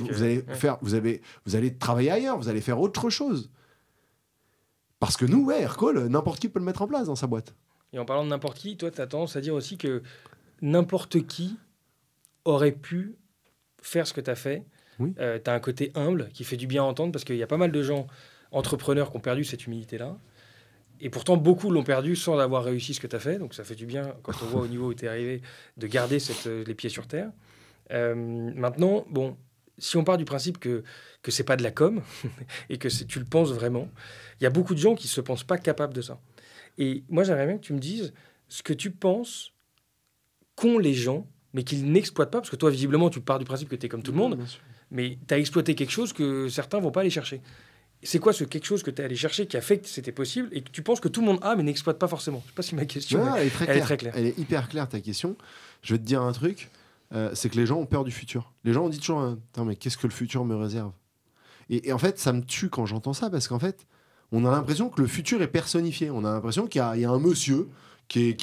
trucs, vous allez travailler ailleurs, vous allez faire autre chose. Parce que nous, Aircall, n'importe qui peut le mettre en place dans sa boîte. Et en parlant de n'importe qui, toi, tu as tendance à dire aussi que n'importe qui aurait pu faire ce que tu as fait. Oui. Tu as un côté humble qui fait du bien à entendre parce qu'il y a pas mal de gens entrepreneurs qui ont perdu cette humilité-là. Et pourtant, beaucoup l'ont perdu sans avoir réussi ce que tu as fait. Donc ça fait du bien, quand on voit au niveau où tu es arrivé, de garder les pieds sur terre. Maintenant, bon, si on part du principe que c'est pas de la com et que tu le penses vraiment, il y a beaucoup de gens qui se pensent pas capables de ça. Et moi, j'aimerais bien que tu me dises ce que tu penses qu'ont les gens, mais qu'ils n'exploitent pas, parce que toi, visiblement, tu pars du principe que tu es comme tout le monde, Bien sûr. mais tu as exploité quelque chose que certains vont pas aller chercher. C'est quoi ce quelque chose que tu es allé chercher qui a fait que c'était possible et que tu penses que tout le monde a, mais n'exploite pas forcément? Je sais pas si ma question Ouais, elle est très elle est claire. très claire. Elle est hyper claire, ta question. Je vais te dire un truc, c'est que les gens ont peur du futur. Les gens ont dit toujours, attends, mais qu'est-ce que le futur me réserve ? Et en fait, ça me tue quand j'entends ça, parce qu'en fait, on a l'impression que le futur est personnifié. On a l'impression qu'il y a un monsieur qui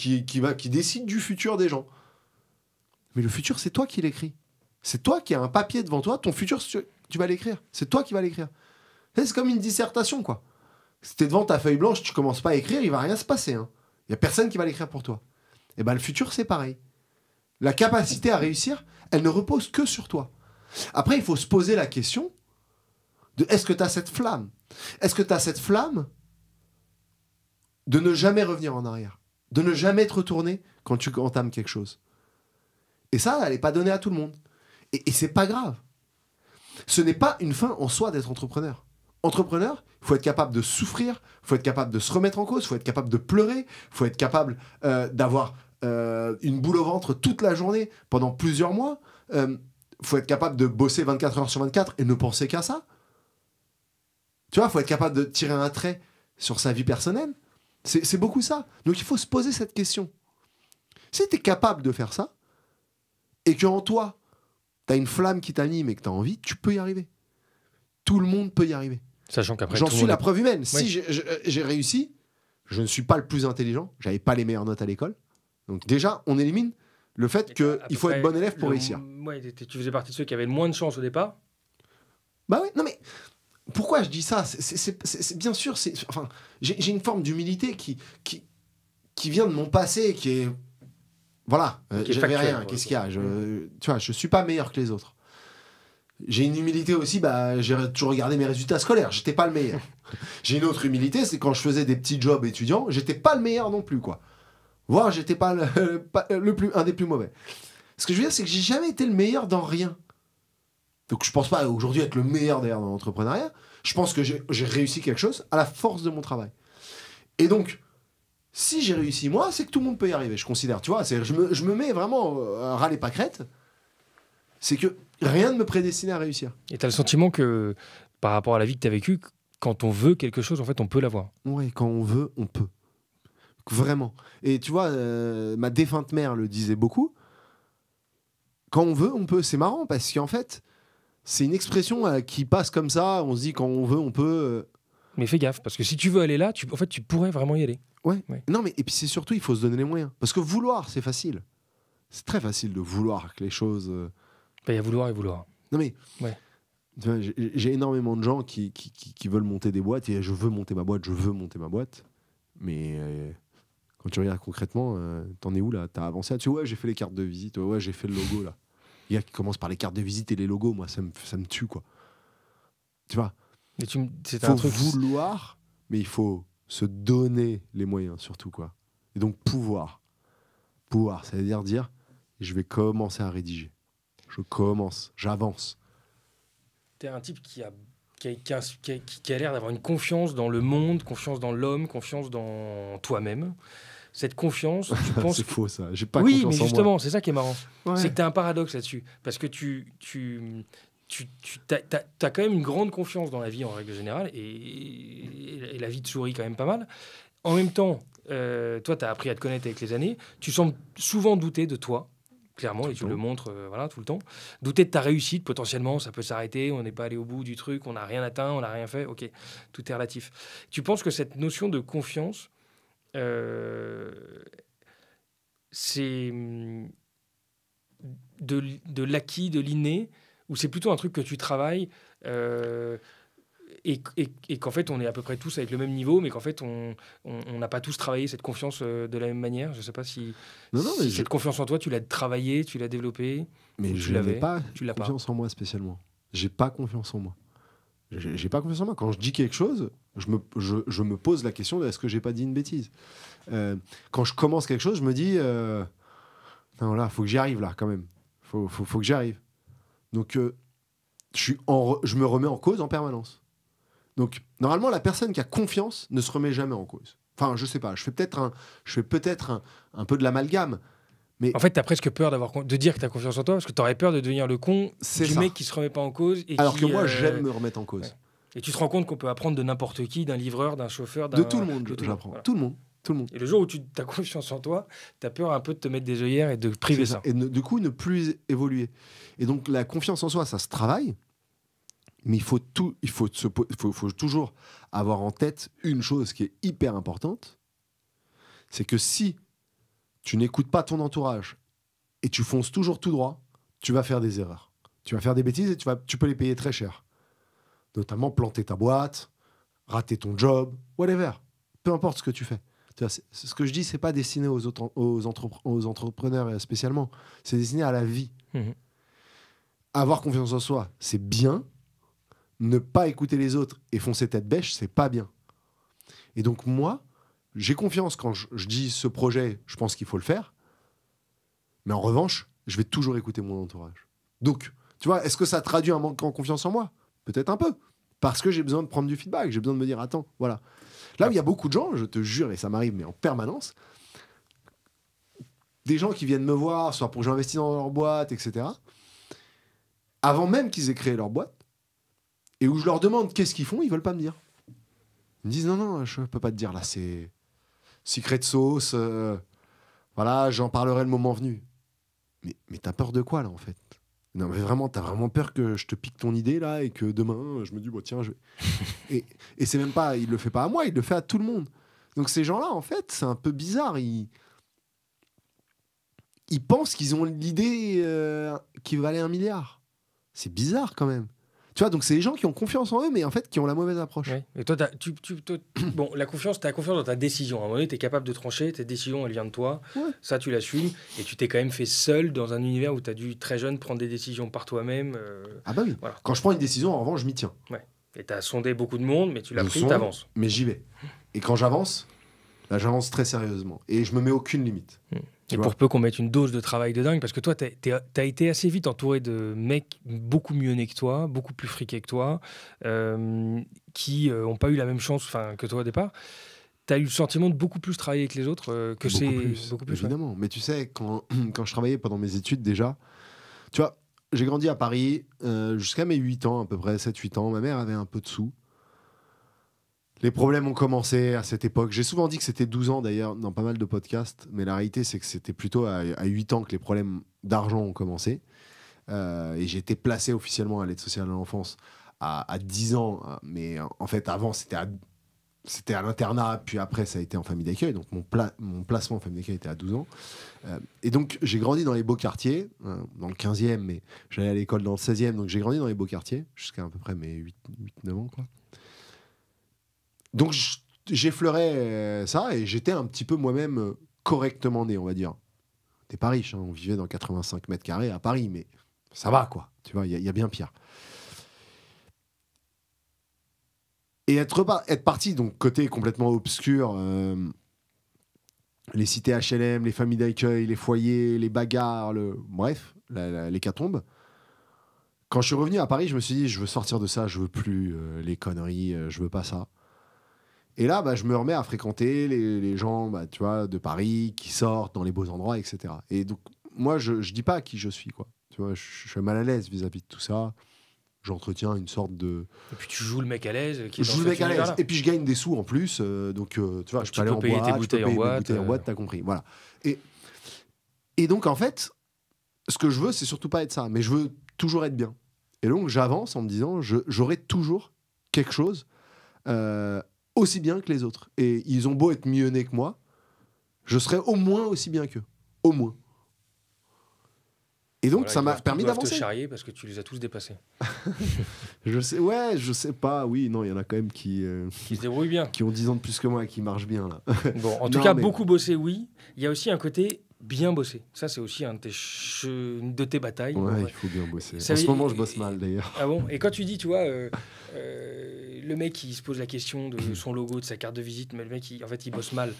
décide du futur des gens. Mais le futur, c'est toi qui l'écris. C'est toi qui as un papier devant toi. Ton futur, tu vas l'écrire. C'est toi qui vas l'écrire. C'est comme une dissertation, quoi. Si t'es devant ta feuille blanche, tu commences pas à écrire, il va rien se passer. Il y a personne qui va l'écrire pour toi. Et ben le futur, c'est pareil. La capacité à réussir, elle ne repose que sur toi. Après, il faut se poser la question de est-ce que tu as cette flamme ? Est-ce que tu as cette flamme de ne jamais revenir en arrière ? De ne jamais te retourner quand tu entames quelque chose ? Et ça, elle n'est pas donnée à tout le monde. Et c'est pas grave. Ce n'est pas une fin en soi d'être entrepreneur. entrepreneur, il faut être capable de souffrir, il faut être capable de se remettre en cause, il faut être capable de pleurer, il faut être capable d'avoir une boule au ventre toute la journée pendant plusieurs mois. Il faut être capable de bosser 24 heures sur 24 et ne penser qu'à ça. Tu vois, il faut être capable de tirer un trait sur sa vie personnelle. C'est beaucoup ça. Donc il faut se poser cette question. Si tu es capable de faire ça, et qu'en toi, tu as une flamme qui t'anime et que tu as envie, tu peux y arriver. Tout le monde peut y arriver. Sachant qu'après, J'en tout le suis monde la est- preuve humaine. Oui. Si j'ai réussi, je ne suis pas le plus intelligent, j'avais pas les meilleures notes à l'école. Donc déjà, on élimine le fait Et qu'il à peu faut être près bon élève pour le- réussir. Ouais, tu faisais partie de ceux qui avaient le moins de chance au départ. Bah oui, non mais pourquoi je dis ça? C'est bien sûr, enfin, j'ai une forme d'humilité qui vient de mon passé, qui est voilà, Qui est j'avais factuel, rien. ouais, Qu'est-ce quoi. qu'il y a? Tu vois, je suis pas meilleur que les autres. J'ai une humilité aussi, bah, j'ai toujours regardé mes résultats scolaires, j'étais pas le meilleur. J'ai une autre humilité, c'est quand je faisais des petits jobs étudiants, j'étais pas le meilleur non plus, quoi. Voire j'étais pas un des plus mauvais. Ce que je veux dire, c'est que j'ai jamais été le meilleur dans rien. Donc je pense pas aujourd'hui être le meilleur d'ailleurs dans l'entrepreneuriat. Je pense que j'ai réussi quelque chose à la force de mon travail. Et donc, si j'ai réussi moi, c'est que tout le monde peut y arriver, je considère. Tu vois, je me mets vraiment à râler pas crête. C'est que rien ne me prédestinait à réussir. Et tu as le sentiment que, par rapport à la vie que tu as vécue, quand on veut quelque chose, en fait, on peut l'avoir. Ouais, quand on veut, on peut. Vraiment. Et tu vois, ma défunte mère le disait beaucoup. Quand on veut, on peut. C'est marrant parce qu'en fait, c'est une expression qui passe comme ça. On se dit quand on veut, on peut. Mais fais gaffe, parce que si tu veux aller là, en fait, tu pourrais vraiment y aller. Ouais. Ouais. Non, mais et puis c'est surtout, il faut se donner les moyens. Parce que vouloir, c'est facile. C'est très facile de vouloir que les choses. Il y a vouloir et vouloir. Non, mais. Ouais. Tu vois, j'ai énormément de gens qui veulent monter des boîtes. Et je veux monter ma boîte, je veux monter ma boîte. Mais quand tu regardes concrètement, t'en es où là? T'as avancé là-dessus? Ouais, j'ai fait les cartes de visite. Ouais, j'ai fait le logo là. Il y a qui commencent par les cartes de visite et les logos. Moi, ça me tue, quoi. Tu vois? Mais c'est Il un faut truc. vouloir, mais il faut se donner les moyens, surtout, quoi. Et donc, pouvoir. Pouvoir, c'est-à-dire dire, je vais commencer à rédiger. Je commence, j'avance. T'es un type qui a l'air d'avoir une confiance dans le monde, confiance dans l'homme, confiance dans toi-même. Cette confiance, tu penses C'est faux, ça. J'ai pas oui, confiance mais en justement, c'est ça qui est marrant. moi. Ouais. C'est que tu as un paradoxe là-dessus. Parce que t'as quand même une grande confiance dans la vie en règle générale, et la vie te sourit quand même pas mal. En même temps, toi, tu as appris à te connaître avec les années. Tu sembles souvent douter de toi, clairement, et tu le montres voilà, tout le temps. Douter de ta réussite, potentiellement, ça peut s'arrêter, on n'est pas allé au bout du truc, on n'a rien atteint, on n'a rien fait, ok, tout est relatif. Tu penses que cette notion de confiance, c'est de l'acquis, de l'inné, ou c'est plutôt un truc que tu travailles et qu'en fait on est à peu près tous avec le même niveau, mais qu'en fait on n'a pas tous travaillé cette confiance de la même manière. Je ne sais pas si, Non, si mais cette confiance en toi, tu l'as travaillée, tu l'as développée. Mais tu je n'ai l'avais, pas tu l'as pas. confiance en moi spécialement. J'ai pas confiance en moi. J'ai pas confiance en moi. Quand je dis quelque chose, je me pose la question de est-ce que j'ai pas dit une bêtise. Quand je commence quelque chose, je me dis non, là, faut que j'y arrive là quand même. Faut que j'y arrive. Donc je me remets en cause en permanence. Donc normalement, la personne qui a confiance ne se remet jamais en cause. Enfin, je sais pas. Je fais peut-être un peu de l'amalgame. Mais En fait, tu as presque peur de dire que tu as confiance en toi, parce que tu aurais peur de devenir le con C'est du ça. mec qui se remet pas en cause. Alors que moi, j'aime me remettre en cause. ouais. Et tu te rends compte qu'on peut apprendre de n'importe qui, d'un livreur, d'un chauffeur, De tout le monde, de tout j'apprends. voilà. Tout le monde. Et le jour où tu as confiance en toi, tu as peur un peu de te mettre des œillères et de priver C'est ça. Et du coup, ne plus évoluer. Et donc, la confiance en soi, ça se travaille, mais il faut toujours avoir en tête une chose qui est hyper importante, c'est que si tu n'écoutes pas ton entourage et tu fonces toujours tout droit, tu vas faire des erreurs. Tu vas faire des bêtises et tu peux les payer très cher. Notamment planter ta boîte, rater ton job, whatever. Peu importe ce que tu fais. Tu vois, ce que je dis, c'est pas destiné aux entrepreneurs spécialement. C'est destiné à la vie. Mhm. Avoir confiance en soi, c'est bien. Ne pas écouter les autres et foncer tête bêche, c'est pas bien. Et donc moi, j'ai confiance quand je dis ce projet, je pense qu'il faut le faire. Mais en revanche, je vais toujours écouter mon entourage. Donc, tu vois, est-ce que ça traduit un manque en confiance en moi? Peut-être un peu. Parce que j'ai besoin de prendre du feedback, j'ai besoin de me dire, attends, voilà. Là où il y a beaucoup de gens, je te jure, et ça m'arrive, mais en permanence, des gens qui viennent me voir, soit pour que j'investisse dans leur boîte, etc., avant même qu'ils aient créé leur boîte, et où je leur demande qu'est-ce qu'ils font, ils veulent pas me dire. Ils me disent, non, je peux pas te dire, là, c'est secret sauce, voilà, j'en parlerai le moment venu. Mais t'as peur de quoi, là, en fait? Non, mais vraiment, t'as vraiment peur que je te pique ton idée, là, et que demain, je me dis, bon, tiens, je vais... et c'est même pas... Il le fait pas à moi, il le fait à tout le monde. Donc ces gens-là, en fait, c'est un peu bizarre. Ils pensent qu'ils ont l'idée qui valait 1 milliard. C'est bizarre, quand même. Tu vois, donc c'est les gens qui ont confiance en eux, mais en fait, qui ont la mauvaise approche. Ouais. Et toi, bon, la confiance, t'as confiance dans ta décision. À un moment donné, t'es capable de trancher, ta décision, elle vient de toi. Ouais. Ça, tu l'assumes. Et tu t'es quand même fait seul dans un univers où t'as dû, très jeune, prendre des décisions par toi-même. Ah bah oui. Voilà. Quand je prends une décision, en revanche, je m'y tiens. Ouais. Et t'as sondé beaucoup de monde, mais tu l'as Je pris, sonde, t'avances. mais j'y vais. Et quand j'avance, là, j'avance très sérieusement. Et je me mets aucune limite. Et pour peu qu'on mette une dose de travail de dingue, parce que toi, t'as été assez vite entouré de mecs beaucoup mieux nés que toi, beaucoup plus friqués que toi, qui n'ont pas eu la même chance que toi au départ. T'as eu le sentiment de beaucoup plus travailler avec les autres que Beaucoup plus, évidemment. Ouais. Mais tu sais, quand je travaillais pendant mes études déjà, tu vois, j'ai grandi à Paris jusqu'à mes 8 ans, à peu près 7-8 ans. Ma mère avait un peu de sous. Les problèmes ont commencé à cette époque. J'ai souvent dit que c'était 12 ans d'ailleurs dans pas mal de podcasts, mais la réalité c'est que c'était plutôt à 8 ans que les problèmes d'argent ont commencé. Et j'ai été placé officiellement à l'aide sociale à l'enfance à 10 ans, mais en fait avant c'était à l'internat, puis après ça a été en famille d'accueil, donc mon placement en famille d'accueil était à 12 ans. Et donc j'ai grandi dans les beaux quartiers, dans le 15e, mais j'allais à l'école dans le 16e, donc j'ai grandi dans les beaux quartiers jusqu'à à peu près mes 8-9 ans, quoi. Donc j'effleurais ça et j'étais un petit peu moi-même correctement né, on va dire. T'es pas riche, hein, on vivait dans 85 mètres carrés à Paris, mais ça va, quoi. Tu vois, il y a bien pire. Et être parti, donc côté complètement obscur, les cités HLM, les familles d'accueil, les foyers, les bagarres, bref, l'hécatombe. Quand je suis revenu à Paris, je me suis dit, je veux sortir de ça, je veux plus les conneries, je veux pas ça. Et là, je me remets à fréquenter les gens, tu vois, de Paris, qui sortent dans les beaux endroits, etc. Et donc, moi, je dis pas qui je suis, quoi. Tu vois, je suis mal à l'aise vis-à-vis de tout ça. J'entretiens une sorte de... Et puis tu joues le mec à l'aise. Je joue le mec à l'aise. Et puis je gagne des sous en plus. Donc, tu vois, je peux aller en boîte, tes bouteilles en boîte, t'as compris. Voilà. Et donc, en fait, ce que je veux, c'est surtout pas être ça. Mais je veux toujours être bien. Et donc, j'avance en me disant, j'aurai toujours quelque chose... aussi bien que les autres. Et ils ont beau être mieux nés que moi, je serai au moins aussi bien qu'eux. Au moins. Et donc, ça m'a permis d'avancer. Ils doivent te charrier parce que tu les as tous dépassés. je sais pas. Oui, non, il y en a quand même qui se débrouillent bien. Qui ont 10 ans de plus que moi et qui marchent bien, là. Bon, en tout cas, beaucoup bosser, oui. Il y a aussi un côté bien bosser. Ça, c'est aussi une de tes batailles. Ouais, il faut bien bosser. En ce moment, je bosse mal, d'ailleurs. Ah bon? Et quand tu dis, tu vois... le mec qui se pose la question de son logo, de sa carte de visite, mais le mec, en fait, il bosse mal.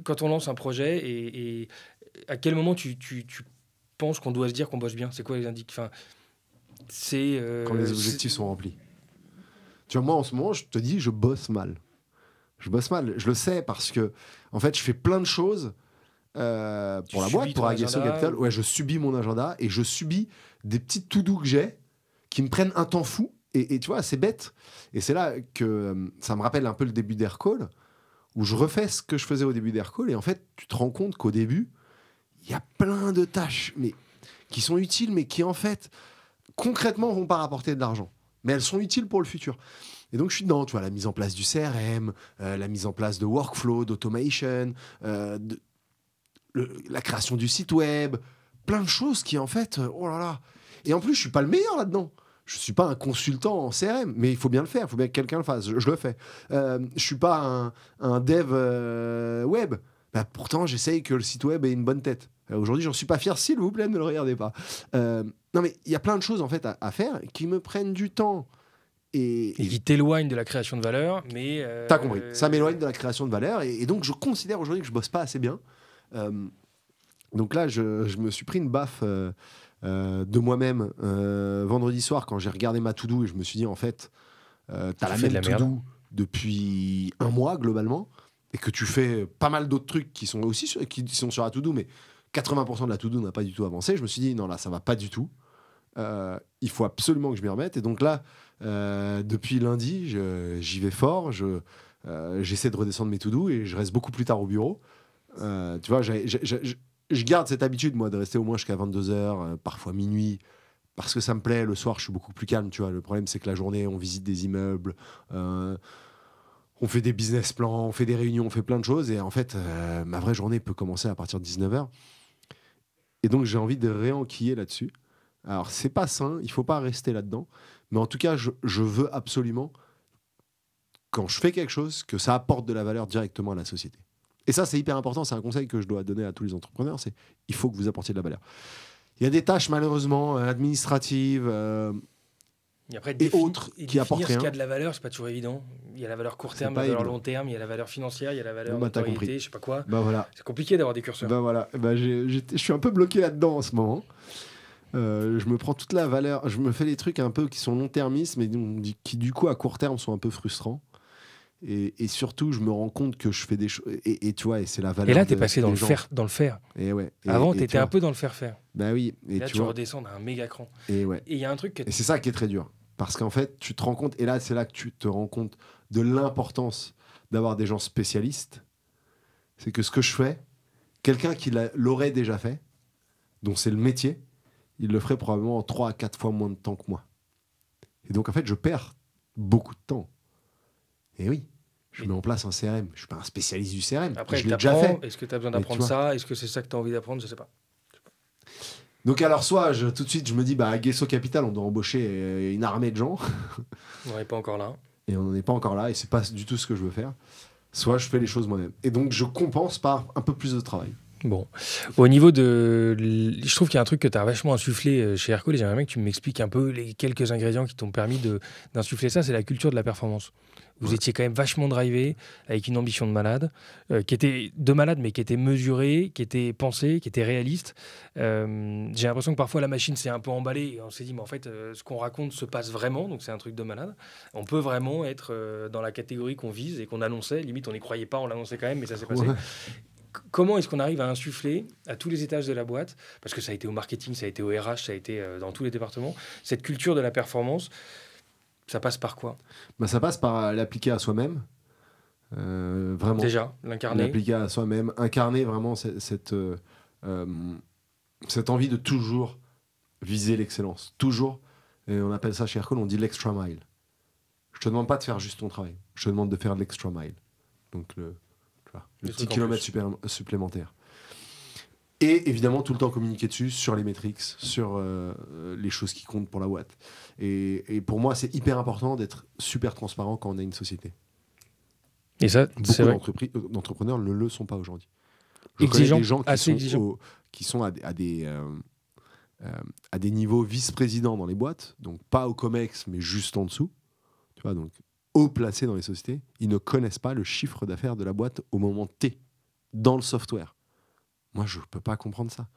Quand on lance un projet, et à quel moment tu penses qu'on doit se dire qu'on bosse bien? C'est quoi les indices? Enfin, c'est... Quand les objectifs sont remplis. Tu vois, moi, en ce moment, je te dis, je bosse mal. Je bosse mal. Je le sais parce que, en fait, je fais plein de choses pour la boîte, pour Agasso Capital. Ouais, je subis mon agenda et je subis des petites to-do que j'ai qui me prennent un temps fou. Et tu vois, c'est bête. Et c'est là que ça me rappelle un peu le début d'Aircall, où je refais ce que je faisais au début d'Aircall. Et en fait, tu te rends compte qu'au début, il y a plein de tâches qui sont utiles, mais qui, en fait, concrètement, vont pas rapporter de l'argent. Mais elles sont utiles pour le futur. Et donc, je suis dedans. Tu vois, la mise en place du CRM, la mise en place de workflow, d'automation, la création du site web, plein de choses qui, en fait, oh là là. Et en plus, je suis pas le meilleur là-dedans. Je ne suis pas un consultant en CRM, mais il faut bien le faire, il faut bien que quelqu'un le fasse. Je le fais. Je ne suis pas un dev web. Pourtant, j'essaye que le site web ait une bonne tête. Aujourd'hui, j'en suis pas fier, s'il vous plaît, ne le regardez pas. Non, mais il y a plein de choses en fait, à faire qui me prennent du temps. Et qui t'éloignent de la création de valeur, mais... T'as compris, ça m'éloigne de la création de valeur. Et donc, je considère aujourd'hui que je ne bosse pas assez bien. Donc là, je me suis pris une baffe... de moi-même vendredi soir quand j'ai regardé ma to-do et je me suis dit en fait t'as la même to-do depuis un mois globalement, et que tu fais pas mal d'autres trucs qui sont sur la to-do, mais 80% de la to-do n'a pas du tout avancé, je me suis dit, non, là, ça va pas du tout. Il faut absolument que je m'y remette. Et donc là, depuis lundi, j'y vais fort, j'essaie de redescendre mes to-do, et je reste beaucoup plus tard au bureau. Tu vois, je garde cette habitude, moi, de rester au moins jusqu'à 22h, parfois minuit, parce que ça me plaît. Le soir, je suis beaucoup plus calme, tu vois. Le problème, c'est que la journée, on visite des immeubles, on fait des business plans, on fait des réunions, on fait plein de choses. Et en fait, ma vraie journée peut commencer à partir de 19h. Et donc, j'ai envie de réenquiller là-dessus. Alors, c'est pas sain, il faut pas rester là-dedans. Mais en tout cas, je veux absolument, quand je fais quelque chose, que ça apporte de la valeur directement à la société. Et ça, c'est hyper important. C'est un conseil que je dois donner à tous les entrepreneurs. C'est il faut que vous apportiez de la valeur. Il y a des tâches, malheureusement, administratives et après, autres qui apportent rien. Ce qui a de la valeur, c'est pas toujours évident. Il y a la valeur court terme, il y a la valeur long terme, il y a la valeur financière, il y a la valeur notoriété, je sais pas quoi. Voilà. C'est compliqué d'avoir des curseurs. Voilà. Je suis un peu bloqué là-dedans en ce moment. Je me prends toute la valeur. Je me fais des trucs un peu qui sont long-termistes, mais qui, du coup, à court terme, sont un peu frustrants. Et surtout, je me rends compte que je fais des choses. Et tu vois, et c'est la valeur. Et là, t'es passé dans le faire. Et ouais. Avant, t'étais un peu dans le faire. Bah oui. Et là, tu redescends à un méga cran. Et ouais. Et il y a un truc. Et c'est ça qui est très dur. Parce qu'en fait, tu te rends compte. Et là, c'est là que tu te rends compte de l'importance d'avoir des gens spécialistes. C'est que ce que je fais, quelqu'un qui l'aurait déjà fait, dont c'est le métier, il le ferait probablement en 3 à 4 fois moins de temps que moi. Et donc, en fait, je perds beaucoup de temps. Et oui, je mets en place un CRM. Je ne suis pas un spécialiste du CRM. Après, je l'ai déjà fait. Est-ce que tu as besoin d'apprendre ça? Est-ce que c'est ça que tu as envie d'apprendre? Je ne sais pas. Donc, alors, soit tout de suite, je me dis, à Guesso Capital, on doit embaucher une armée de gens. On n'en est pas encore là. Et on n'en est pas encore là. Et ce n'est pas du tout ce que je veux faire. Soit je fais les choses moi-même. Et donc, je compense par un peu plus de travail. Bon, au niveau de... Je trouve qu'il y a un truc que tu as vachement insufflé chez Aircall, et j'aimerais bien que tu m'expliques un peu les quelques ingrédients qui t'ont permis d'insuffler ça, c'est la culture de la performance. Vous étiez quand même vachement drivé, avec une ambition de malade, qui était de malade, mais qui était mesurée, qui était pensée, qui était réaliste. J'ai l'impression que parfois la machine s'est un peu emballée, et on s'est dit, mais en fait, ce qu'on raconte se passe vraiment, donc c'est un truc de malade. On peut vraiment être dans la catégorie qu'on vise et qu'on annonçait, limite on n'y croyait pas, on l'annonçait quand même, mais ça s'est passé. Ouais. Comment est-ce qu'on arrive à insuffler à tous les étages de la boîte, parce que ça a été au marketing, ça a été au RH, ça a été dans tous les départements, cette culture de la performance, ça passe par quoi? Ça passe par l'appliquer à soi-même, vraiment. Déjà, l'incarner. L'appliquer à soi-même, incarner vraiment cette envie de toujours viser l'excellence. Toujours, et on appelle ça chez Aircall, on dit l'extra mile. Je te demande pas de faire juste ton travail, je te demande de faire l'extra mile. Donc le petit kilomètre supplémentaire. Et évidemment, tout le temps communiquer dessus, sur les métriques, sur les choses qui comptent pour la boîte. Et pour moi, c'est hyper important d'être super transparent quand on a une société. Et ça, beaucoup d'entrepreneurs ne le sont pas aujourd'hui. Je connais des gens qui sont à des niveaux vice-présidents dans les boîtes, donc pas au COMEX, mais juste en dessous. Tu vois, donc haut placés dans les sociétés, ils ne connaissent pas le chiffre d'affaires de la boîte au moment T, dans le software. Moi, je ne peux pas comprendre ça.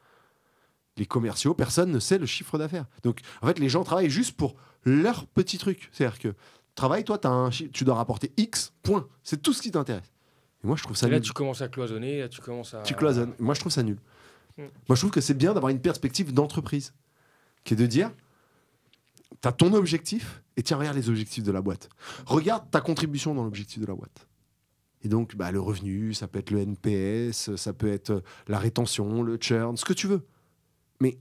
Les commerciaux, personne ne sait le chiffre d'affaires. Donc, en fait, les gens travaillent juste pour leur petit truc. C'est-à-dire que, travaille, toi, tu dois rapporter X, point. C'est tout ce qui t'intéresse. Et moi, je trouve ça nul. Là, tu commences à cloisonner, Tu cloisonnes. Moi, je trouve ça nul. Moi, je trouve que c'est bien d'avoir une perspective d'entreprise, qui est de dire, tu as ton objectif, et tiens, regarde les objectifs de la boîte. Regarde ta contribution dans l'objectif de la boîte. Et donc, le revenu, ça peut être le NPS, ça peut être la rétention, le churn, ce que tu veux. Mais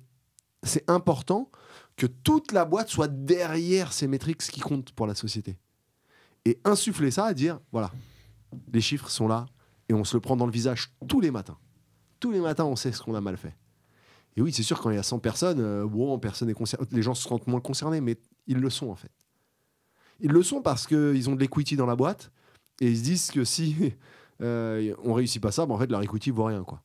c'est important que toute la boîte soit derrière ces métriques qui comptent pour la société. Et insuffler ça, à dire, voilà, les chiffres sont là, et on se le prend dans le visage tous les matins. Tous les matins, on sait ce qu'on a mal fait. Et oui, c'est sûr, quand il y a 100 personnes, personne n'est concerné, les gens se sentent moins concernés, mais ils le sont en fait. Ils le sont parce qu'ils ont de l'equity dans la boîte, et ils se disent que si on réussit pas ça, en fait, leur equity vaut rien, quoi.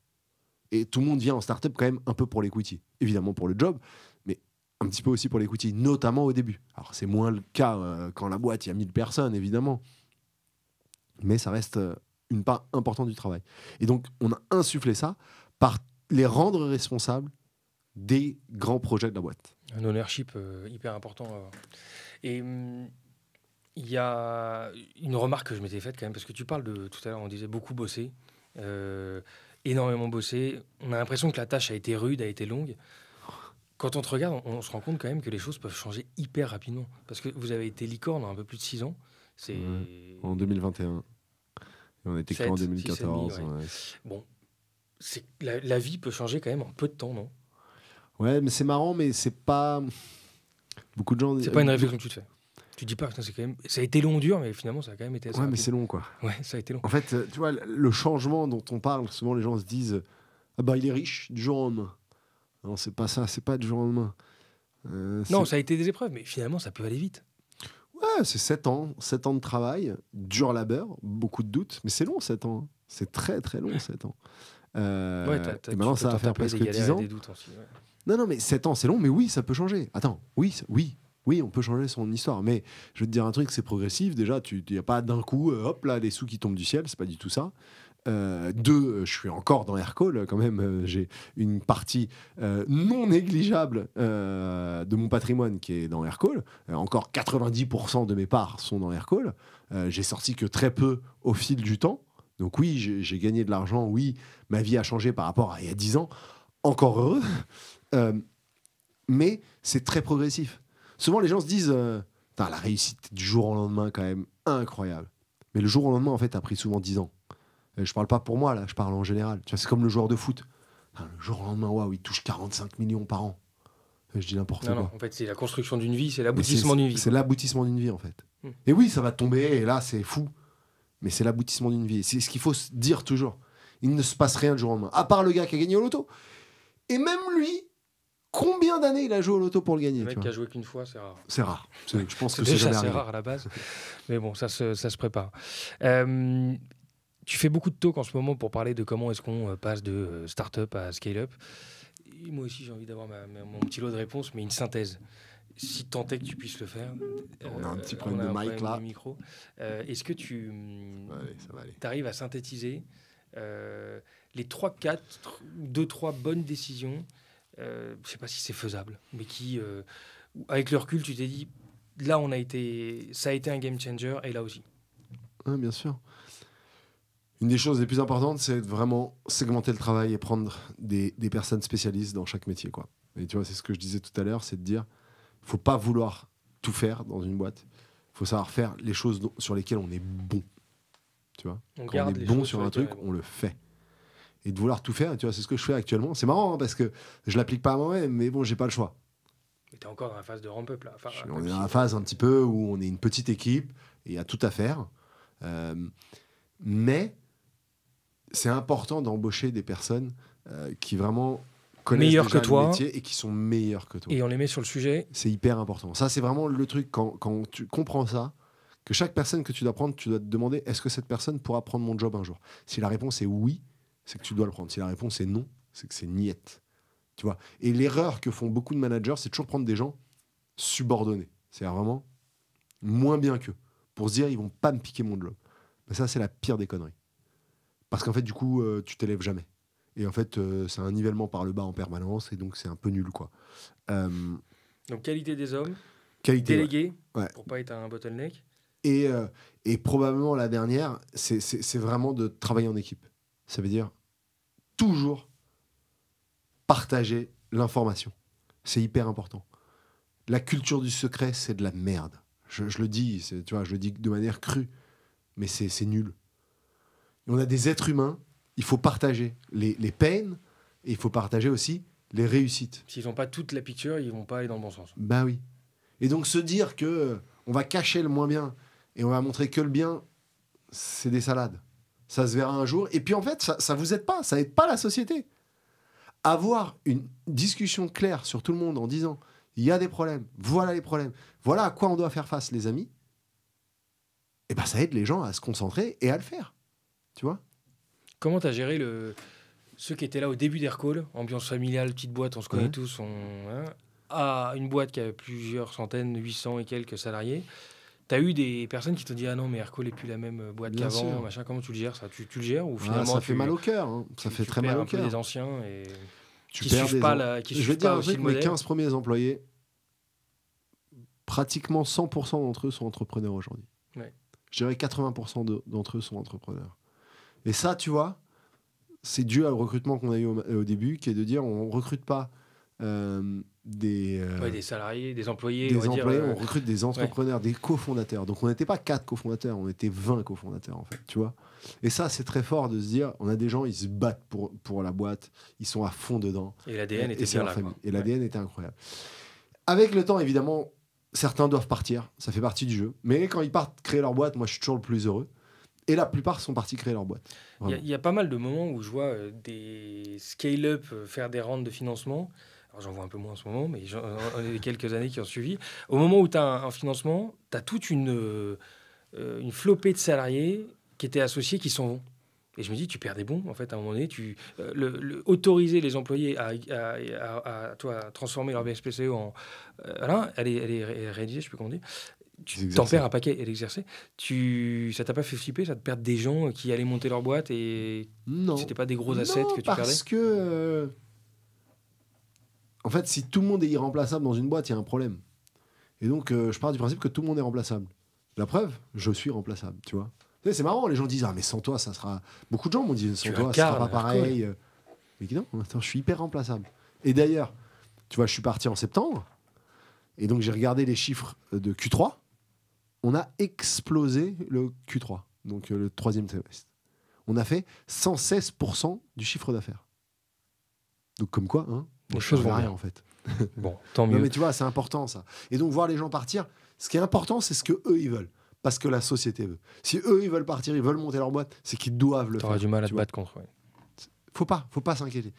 Et tout le monde vient en start-up quand même un peu pour l'equity. Évidemment pour le job, mais un petit peu aussi pour l'equity, notamment au début. Alors, c'est moins le cas quand la boîte, il y a 1000 personnes, évidemment. Mais ça reste une part importante du travail. Et donc, on a insufflé ça par les rendre responsables des grands projets de la boîte. Un ownership hyper important. Et Il y a une remarque que je m'étais faite quand même, parce que tu parles de, tout à l'heure, on disait beaucoup bosser, énormément bosser. On a l'impression que la tâche a été rude, a été longue. Quand on te regarde, on se rend compte quand même que les choses peuvent changer hyper rapidement. Parce que vous avez été licorne en un peu plus de 6 ans. C'est En 2021. Et on a été créé en 2014. Ouais. Bon, la vie peut changer quand même en peu de temps, non? Ouais, mais c'est marrant, mais c'est pas... Beaucoup de gens... C'est pas une réflexion que tu te fais. Tu dis pas, putain, c'est quand même... Ça a été long, dur, mais finalement, ça a quand même été assez Ouais, mais rapide. c'est long, quoi. Ouais, ça a été long. En fait, tu vois, le changement dont on parle, souvent les gens se disent « Ah bah, il est riche du jour au lendemain ». Non, c'est pas ça, c'est pas du jour au lendemain. Non, ça a été des épreuves, mais finalement, ça peut aller vite. Ouais, c'est 7 ans. 7 ans de travail, dur labeur, beaucoup de doutes, mais c'est long, 7 ans. C'est très, très long, 7 ans. Ouais, et maintenant, ça va faire presque 10 ans. Des doutes aussi, ouais. Non, mais 7 ans, c'est long, mais oui, ça peut changer. Attends, oui, on peut changer son histoire. Mais je vais te dire un truc, c'est progressif. Déjà, il n'y a pas d'un coup, hop là, les sous qui tombent du ciel, c'est pas du tout ça. Deux, je suis encore dans Aircall quand même. J'ai une partie non négligeable de mon patrimoine qui est dans Aircall. Encore 90% de mes parts sont dans Aircall. J'ai sorti que très peu au fil du temps. Donc oui, j'ai gagné de l'argent. Oui, ma vie a changé par rapport à il y a 10 ans. Encore heureux. Mais c'est très progressif. Souvent, les gens se disent la réussite du jour au lendemain, quand même, incroyable. Mais le jour au lendemain, en fait, a pris souvent 10 ans. Je parle pas pour moi, là, je parle en général. Tu vois, c'est comme le joueur de foot. Le jour au lendemain, waouh, il touche 45 millions par an. Je dis n'importe quoi. Non, en fait, c'est la construction d'une vie, c'est l'aboutissement d'une vie. C'est l'aboutissement d'une vie, en fait. Et oui, ça va tomber, et là, c'est fou. Mais c'est l'aboutissement d'une vie. C'est ce qu'il faut se dire toujours. Il ne se passe rien du jour au lendemain. À part le gars qui a gagné au loto. Et même lui, combien d'années il a joué au loto pour le gagner? Le mec qui a joué qu'une fois, c'est rare. C'est rare. Je pense que c'est jamais assez rare à la base. Mais bon, ça se prépare. Tu fais beaucoup de talk en ce moment pour parler de comment est-ce qu'on passe de start-up à scale-up. Et moi aussi, j'ai envie d'avoir mon petit lot de réponses, mais une synthèse. Si tant est que tu puisses le faire. On a un petit problème de mic là. Micro. Est-ce que tu arrives à synthétiser les 3-4, 2-3 bonnes décisions, je ne sais pas si c'est faisable, mais qui, avec le recul, tu t'es dit, là, ça a été un game changer, et là aussi. Oui, bien sûr. Une des choses les plus importantes, c'est de vraiment segmenter le travail et prendre des personnes spécialistes dans chaque métier, quoi. Et tu vois, c'est ce que je disais tout à l'heure, c'est de dire, il ne faut pas vouloir tout faire dans une boîte. Il faut savoir faire les choses sur lesquelles on est bon. Tu vois, quand on est bon sur un truc, on le fait. Et de vouloir tout faire, tu vois, c'est ce que je fais actuellement. C'est marrant, hein, parce que je l'applique pas à moi-même, mais bon, j'ai pas le choix. Mais t'es encore dans la phase de ramp-up, là. Enfin, on est dans la phase un petit peu où on est une petite équipe et il y a tout à faire. Mais c'est important d'embaucher des personnes qui vraiment connaissent déjà le métier et qui sont meilleures que toi. Et on les met sur le sujet. C'est hyper important. Ça, c'est vraiment le truc, quand tu comprends ça, que chaque personne que tu dois prendre, tu dois te demander, est-ce que cette personne pourra prendre mon job un jour? Si la réponse est oui, c'est que tu dois le prendre. Si la réponse est non, c'est que c'est niette. Tu vois. Et l'erreur que font beaucoup de managers, c'est toujours prendre des gens subordonnés. C'est vraiment moins bien qu'eux. Pour se dire, ils vont pas me piquer mon job. Mais ça, c'est la pire des conneries. Parce qu'en fait, du coup, tu t'élèves jamais. Et en fait, c'est un nivellement par le bas en permanence, et donc c'est un peu nul, quoi. Donc, qualité des hommes, délégué, pour pas être un bottleneck. Et probablement la dernière, c'est vraiment de travailler en équipe. Ça veut dire toujours partager l'information. C'est hyper important. La culture du secret, c'est de la merde. Je le dis, tu vois, je le dis de manière crue, mais c'est nul. Et on a des êtres humains, il faut partager les peines, et il faut partager aussi les réussites. S'ils n'ont pas toute la picture, ils vont pas aller dans le bon sens. Bah oui. Et donc se dire que on va cacher le moins bien et on va montrer que le bien, c'est des salades. Ça se verra un jour. Et puis en fait, ça vous aide pas, ça aide pas la société. Avoir une discussion claire sur tout le monde en disant il y a des problèmes, voilà les problèmes, voilà à quoi on doit faire face, les amis. Et ben ça aide les gens à se concentrer et à le faire. Tu vois? Comment tu as géré ceux qui étaient là au début d'Aircall, ambiance familiale, petite boîte, on se connaît tous, à une boîte qui a plusieurs centaines, 800 et quelques salariés. Tu as eu des personnes qui t'ont dit ah non mais Aircall n'est plus la même boîte qu'avant, machin. Comment tu le gères ça? Tu le gères ou finalement ça fait mal au cœur, hein. Ça fait très mal au cœur. Des anciens et qui suivent pas aussi le modèle. Les 15 premiers employés, pratiquement 100% d'entre eux sont entrepreneurs aujourd'hui. Ouais. Je dirais 80% d'entre eux sont entrepreneurs. Et ça, tu vois, c'est dû au recrutement qu'on a eu au début, qui est de dire on ne recrute pas des salariés, des employés. Des employés, on recrute des entrepreneurs, des cofondateurs. Donc on n'était pas 4 cofondateurs, on était 20 cofondateurs en fait, tu vois. Et ça, c'est très fort de se dire, on a des gens, ils se battent pour la boîte, ils sont à fond dedans. Et l'ADN était bien là. Et l'ADN était incroyable. Avec le temps, évidemment, certains doivent partir, ça fait partie du jeu. Mais quand ils partent créer leur boîte, moi je suis toujours le plus heureux. Et la plupart sont partis créer leur boîte. Il y a pas mal de moments où je vois des scale-up faire des rounds de financement. Alors j'en vois un peu moins en ce moment, mais il y a quelques années qui ont suivi. Au moment où tu as un financement, tu as toute une flopée de salariés qui étaient associés qui s'en vont. Et je me dis, tu perds des bons, en fait, à un moment donné. Autoriser les employés à transformer leur BSPCE en... voilà, elle est rédigée, je sais plus comment dire. Tu t'en perds un paquet et l'exercer. Ça t'a pas fait flipper, ça te perd des gens qui allaient monter leur boîte et c'était pas des gros assets que tu perdais? Parce que... en fait, si tout le monde est irremplaçable dans une boîte, il y a un problème. Et donc, je pars du principe que tout le monde est remplaçable. La preuve, je suis remplaçable, tu vois. C'est marrant, les gens disent « Ah, mais sans toi, ça sera... » Beaucoup de gens m'ont dit « Sans toi, ça sera pas pareil. » Mais non, attends, je suis hyper remplaçable. Et d'ailleurs, tu vois, je suis parti en septembre. Et donc, j'ai regardé les chiffres de Q3. On a explosé le Q3, donc le troisième trimestre. On a fait 116% du chiffre d'affaires. Donc, comme quoi, hein, les choses vont rien en fait. Bon, tant mieux. Non, mais tu vois, c'est important ça. Et donc, voir les gens partir, ce qui est important, c'est ce que eux ils veulent. Parce que la société veut. Si eux, ils veulent partir, ils veulent monter leur boîte, c'est qu'ils doivent le faire. T'auras du mal à te battre contre. Ouais. Faut pas s'inquiéter.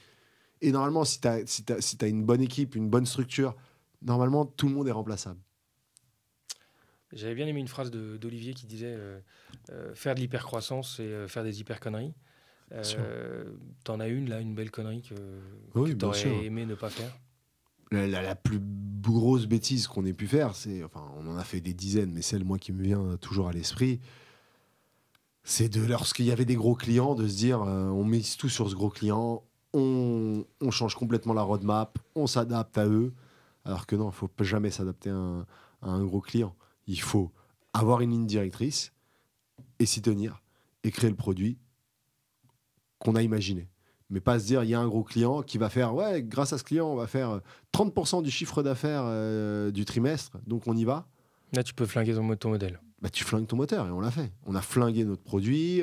Et normalement, si t'as une bonne équipe, une bonne structure, normalement, tout le monde est remplaçable. J'avais bien aimé une phrase d'Olivier qui disait faire de l'hypercroissance, c'est faire des hyper-conneries. T'en as une belle connerie que t'aurais aimé ne pas faire? La plus grosse bêtise qu'on ait pu faire, on en a fait des dizaines, mais celle moi qui me vient toujours à l'esprit, c'est lorsqu'il y avait des gros clients, de se dire on mise tout sur ce gros client, on change complètement la roadmap, on s'adapte à eux, alors que non, il ne faut jamais s'adapter à un gros client. Il faut avoir une ligne directrice et s'y tenir et créer le produit qu'on a imaginé. Mais pas se dire, il y a un gros client qui va faire, ouais, grâce à ce client, on va faire 30% du chiffre d'affaires du trimestre, donc on y va. Là, tu peux flinguer ton modèle. Bah, tu flingues ton moteur, et on l'a fait. On a flingué notre produit,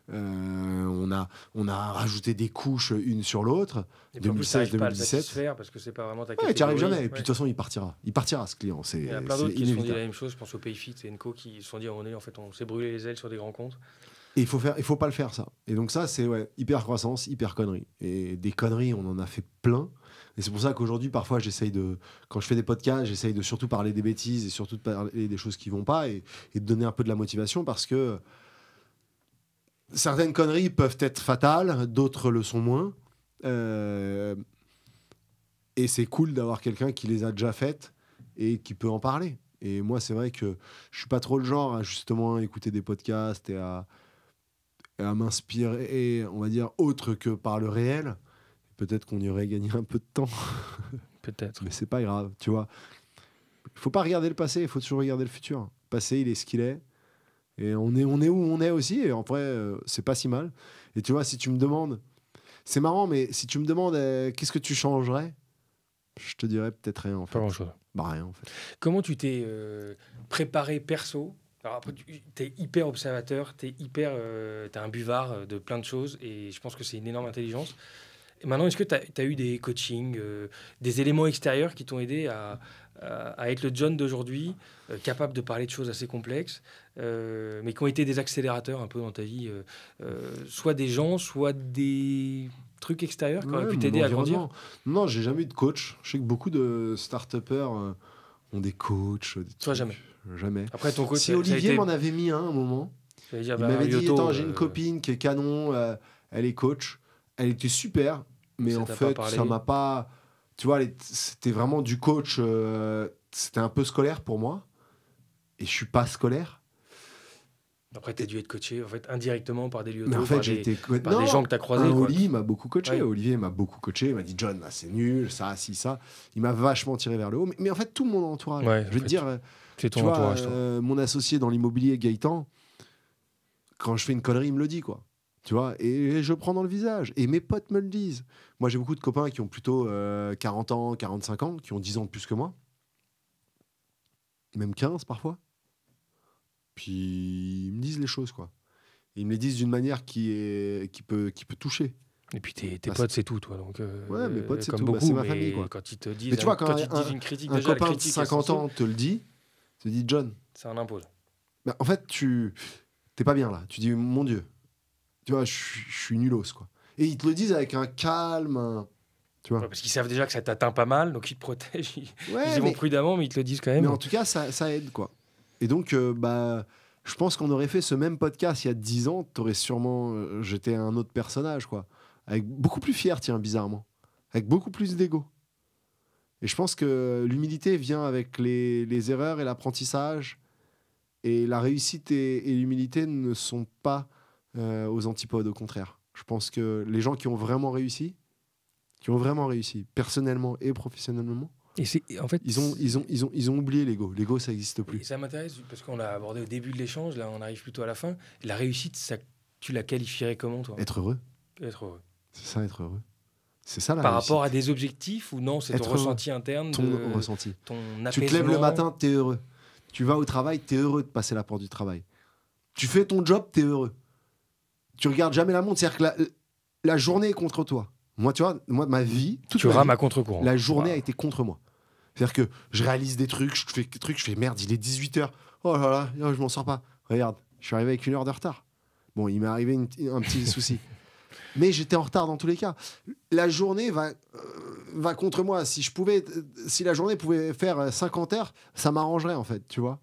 on a rajouté des couches une sur l'autre, 2016, 2017. Parce que c'est pas vraiment ta catégorie. Ouais, tu n'y arrives jamais, et puis de toute façon, il partira. Il partira, ce client. Il y a plein d'autres qui se sont dit la même chose, je pense au Payfit et Enco, qui se sont dit, à un moment donné, en fait, on s'est brûlé les ailes sur des grands comptes. Et il faut pas le faire, ça. Et donc ça, c'est hyper croissance, hyper connerie. Et des conneries, on en a fait plein. Et c'est pour ça qu'aujourd'hui, parfois, quand je fais des podcasts, j'essaye de surtout parler des bêtises et surtout de parler des choses qui vont pas et de donner un peu de la motivation, parce que certaines conneries peuvent être fatales, d'autres le sont moins. Et c'est cool d'avoir quelqu'un qui les a déjà faites et qui peut en parler. Et moi, c'est vrai que je suis pas trop le genre à justement écouter des podcasts et à m'inspirer, on va dire, autre que par le réel. Peut-être qu'on y aurait gagné un peu de temps. Peut-être. Mais c'est pas grave, tu vois. Il faut pas regarder le passé, il faut toujours regarder le futur. Le passé, il est ce qu'il est. Et on est où on est aussi. Et en vrai, c'est pas si mal. Et tu vois, si tu me demandes... C'est marrant, mais si tu me demandes qu'est-ce que tu changerais, je te dirais peut-être rien, en fait. Pas grand-chose. Bah, rien, en fait. Comment tu t'es préparé perso? Alors après, tu es hyper observateur, t'es un buvard de plein de choses, et je pense que c'est une énorme intelligence. Et maintenant, est-ce que tu as eu des coachings, des éléments extérieurs qui t'ont aidé à être le John d'aujourd'hui, capable de parler de choses assez complexes, mais qui ont été des accélérateurs un peu dans ta vie, soit des gens, soit des trucs extérieurs qui auraient pu t'aider à grandir? Non, j'ai jamais eu de coach. Je sais que beaucoup de start-upers ont des coachs. Toi, jamais. Jamais. Après, ton coach, si Olivier m'en avait mis un moment, il m'avait dit, attends, j'ai une copine qui est canon, elle est coach. Elle était super, mais en fait, ça m'a pas... Tu vois, c'était vraiment du coach, c'était un peu scolaire pour moi. Et je suis pas scolaire. Après, tu as dû être coaché en fait, indirectement par des Mais lyotos, en fait, j'ai été par des gens que tu as croisés. Oli m'a beaucoup coaché. Ouais. Olivier m'a beaucoup coaché. Il m'a dit John, là, c'est nul, ça, si, ça. Il m'a vachement tiré vers le haut. Mais en fait, tout mon entourage. Ouais, je vais te dire, c'est tu ton vois, entourage, toi. mon associé dans l'immobilier, Gaëtan, quand je fais une connerie, il me le dit, quoi. Tu vois, et je prends dans le visage. Et mes potes me le disent. Moi, j'ai beaucoup de copains qui ont plutôt 40 ans, 45 ans, qui ont 10 ans de plus que moi. Même 15 parfois. Puis ils me disent les choses, quoi. Et ils me les disent d'une manière qui peut toucher. Et puis tes Bah, potes, c'est tout, toi. Donc, ouais, mes potes, c'est comme tout. Bah, beaucoup, c'est ma mais famille, quoi. quand ils te disent, Mais tu vois, quand ils te disent une critique, un déjà, la copain de critique, 50 ans te le dit, John, ça en impose. bah, en fait, t'es pas bien là. Tu dis, mon Dieu, tu vois, je suis nulos, quoi. Et ils te le disent avec un calme, tu vois. Ouais, parce qu'ils savent déjà que ça t'atteint pas mal, donc ils te protègent. Ils Ouais, y vont prudemment, mais ils te le disent quand même. mais en tout cas, ça aide, quoi. Et donc, bah, je pense qu'on aurait fait ce même podcast il y a 10 ans, t'aurais sûrement j'étais un autre personnage, quoi. Avec beaucoup plus fier, tiens, bizarrement. Avec beaucoup plus d'ego. Et je pense que l'humilité vient avec les erreurs et l'apprentissage. Et la réussite et l'humilité ne sont pas aux antipodes, au contraire. Je pense que les gens qui ont vraiment réussi, personnellement et professionnellement, Et en fait, ils ont oublié l'ego. L'ego, ça n'existe et plus. ça m'intéresse parce qu'on l'a abordé au début de l'échange, là on arrive plutôt à la fin. La réussite, tu la qualifierais comment, toi? Être heureux, Être heureux. c'est ça, être heureux. C'est ça la Par réussite. rapport à des objectifs ou non, c'est ton Être heureux. ressenti interne, Ton ressenti. ton Tu te lèves apaisement. le matin, t'es heureux. Tu vas au travail, t'es heureux de passer la porte du travail. Tu fais ton job, t'es heureux. Tu regardes jamais la montre, c'est-à-dire que la journée est contre toi. Moi, tu vois, ma vie, toute Tu ma rames vie, à contre-courant. la journée Wow. a été contre moi. C'est-à-dire que je réalise des trucs, je fais merde, il est 18h. Oh là là, je m'en sors pas. Regarde, je suis arrivé avec 1 heure de retard. Bon, il m'est arrivé un petit souci. Mais j'étais en retard dans tous les cas. La journée va contre moi. Si la journée pouvait faire 50 heures, ça m'arrangerait, en fait, tu vois.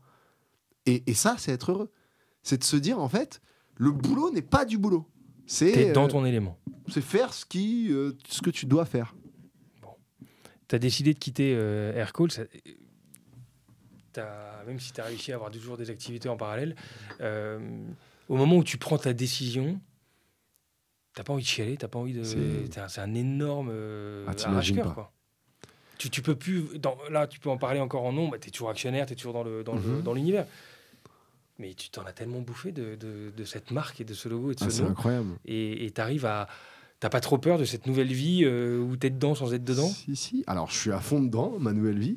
Et ça, c'est être heureux. C'est de se dire, en fait, le boulot n'est pas du boulot. T'es dans ton élément. C'est faire ce que tu dois faire. Tu as décidé de quitter Aircall. Même si tu as réussi à avoir toujours des activités en parallèle, au moment où tu prends ta décision, t'as pas envie de chialer, t'as pas envie de. C'est un énorme t'imagines arrache-cœur, pas. quoi. Tu peux plus. Là, tu peux en parler encore en nom. Bah, tu es toujours actionnaire, tu es toujours dans l'univers. Mais tu t'en as tellement bouffé de cette marque et de ce logo et de ce C'est nom. incroyable. Et tu arrives à. T'as pas trop peur de cette nouvelle vie où tu es dedans sans être dedans? Si. Alors, je suis à fond dedans, ma nouvelle vie.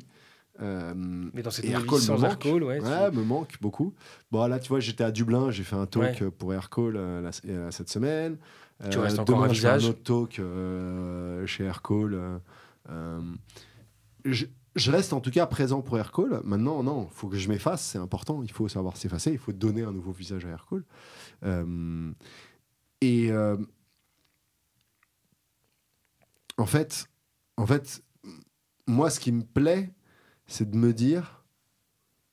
Mais dans cette et nouvelle Aircall vie sans Aircall, ouais. me manque beaucoup. Bon, là, tu vois, j'étais à Dublin, j'ai fait un talk pour Aircall cette semaine. Tu restes encore demain, un je fais un visage. autre talk chez Aircall. Je reste en tout cas présent pour Aircall. Maintenant, non, il faut que je m'efface, c'est important. Il faut savoir s'effacer, il faut donner un nouveau visage à Aircall. En fait, moi, ce qui me plaît, c'est de me dire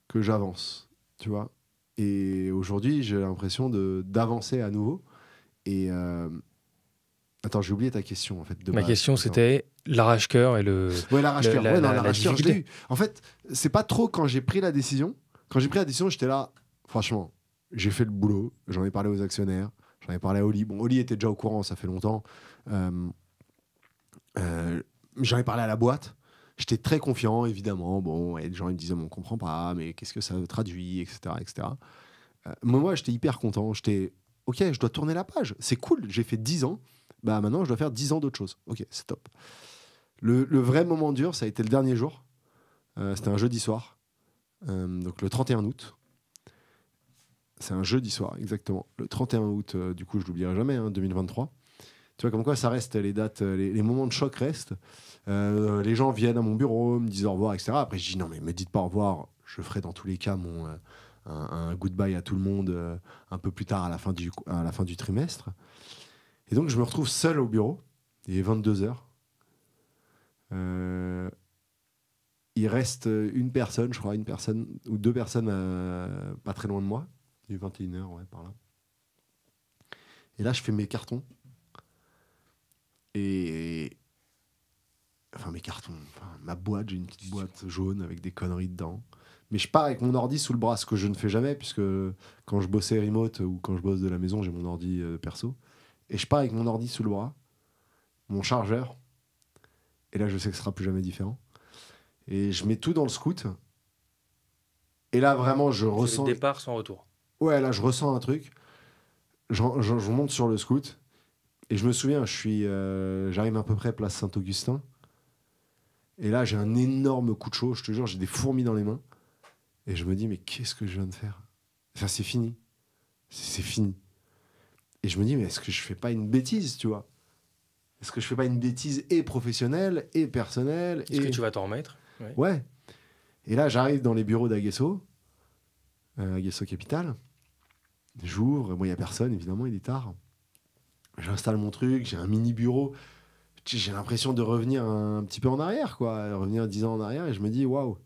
que j'avance, tu vois. Et aujourd'hui, j'ai l'impression d'avancer à nouveau. Et attends, j'ai oublié ta question en fait. Ma question, c'était l'arrache-cœur et le. Ouais, l'arrache-cœur. la- Ouais, non, la- la l'arrache-cœur, je l'ai eu. difficulté. En fait, c'est pas trop quand j'ai pris la décision. Quand j'ai pris la décision, j'étais là. Franchement, j'ai fait le boulot. J'en ai parlé aux actionnaires. J'en ai parlé à Oli. Bon, Oli était déjà au courant, ça fait longtemps. J'en ai parlé à la boîte. J'étais très confiant, évidemment. Bon, et les gens ils me disaient, on comprend pas, mais qu'est-ce que ça traduit, etc., etc. Moi, j'étais hyper content. J'étais, ok, je dois tourner la page. C'est cool. J'ai fait 10 ans. Bah maintenant, je dois faire 10 ans d'autre chose. Ok, c'est top. Le vrai moment dur, ça a été le dernier jour. C'était un jeudi soir. Donc le 31 août. C'est un jeudi soir, exactement. Le 31 août, du coup, je l'oublierai jamais, 2023. Tu vois, comme quoi ça reste, les dates, les moments de choc restent. Les gens viennent à mon bureau, me disent au revoir, etc. Après, je dis non, mais me dites pas au revoir. Je ferai dans tous les cas un goodbye à tout le monde un peu plus tard à la fin du trimestre. Et donc, je me retrouve seul au bureau. Il est 22h. Il reste une personne, je crois, une personne ou deux personnes pas très loin de moi. Du 21h, ouais, par là. Et là, je fais mes cartons. Enfin, mes cartons. Enfin, ma boîte, j'ai une petite boîte jaune avec des conneries dedans. Mais je pars avec mon ordi sous le bras, ce que je ne fais jamais, puisque quand je bossais remote ou quand je bosse de la maison, j'ai mon ordi perso. Et je pars avec mon ordi sous le bras, mon chargeur. Et là, je sais que ce sera plus jamais différent. Et je mets tout dans le scout. Et là, vraiment, je ressens... C'est le départ sans retour. Ouais, là, je ressens un truc. Je monte sur le scout. Et je me souviens, j'arrive à peu près place Saint-Augustin. Et là, j'ai un énorme coup de chaud. Je te jure, j'ai des fourmis dans les mains. Et je me dis, mais qu'est-ce que je viens de faire? Enfin, c'est fini. C'est fini. Et je me dis, mais est-ce que je fais pas une bêtise, tu vois? Est-ce que je fais pas une bêtise et professionnelle et personnelle? Est-ce que tu vas t'en remettre? Ouais. Et là, j'arrive dans les bureaux d'Aguesso, Aguesso Capital. J'ouvre, moi, il n'y a personne, évidemment, il est tard. J'installe mon truc, j'ai un mini bureau. J'ai l'impression de revenir un petit peu en arrière, quoi. Revenir 10 ans en arrière, et je me dis, waouh.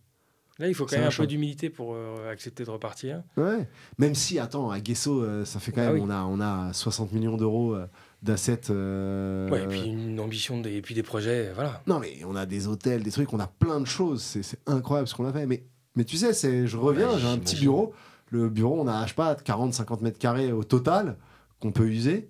Là, il faut quand même un peu d'humilité pour accepter de repartir. Ouais. Même si, attends, à Guesso, ça fait quand même, on a 60 millions d'euros d'assets. Ouais, et puis une ambition, et puis des projets, voilà. Non, mais on a des hôtels, des trucs, on a plein de choses. C'est incroyable ce qu'on a fait. Mais tu sais, je reviens, j'ai un petit bureau. Le bureau, on a, je sais pas, 40-50 mètres carrés au total qu'on peut user.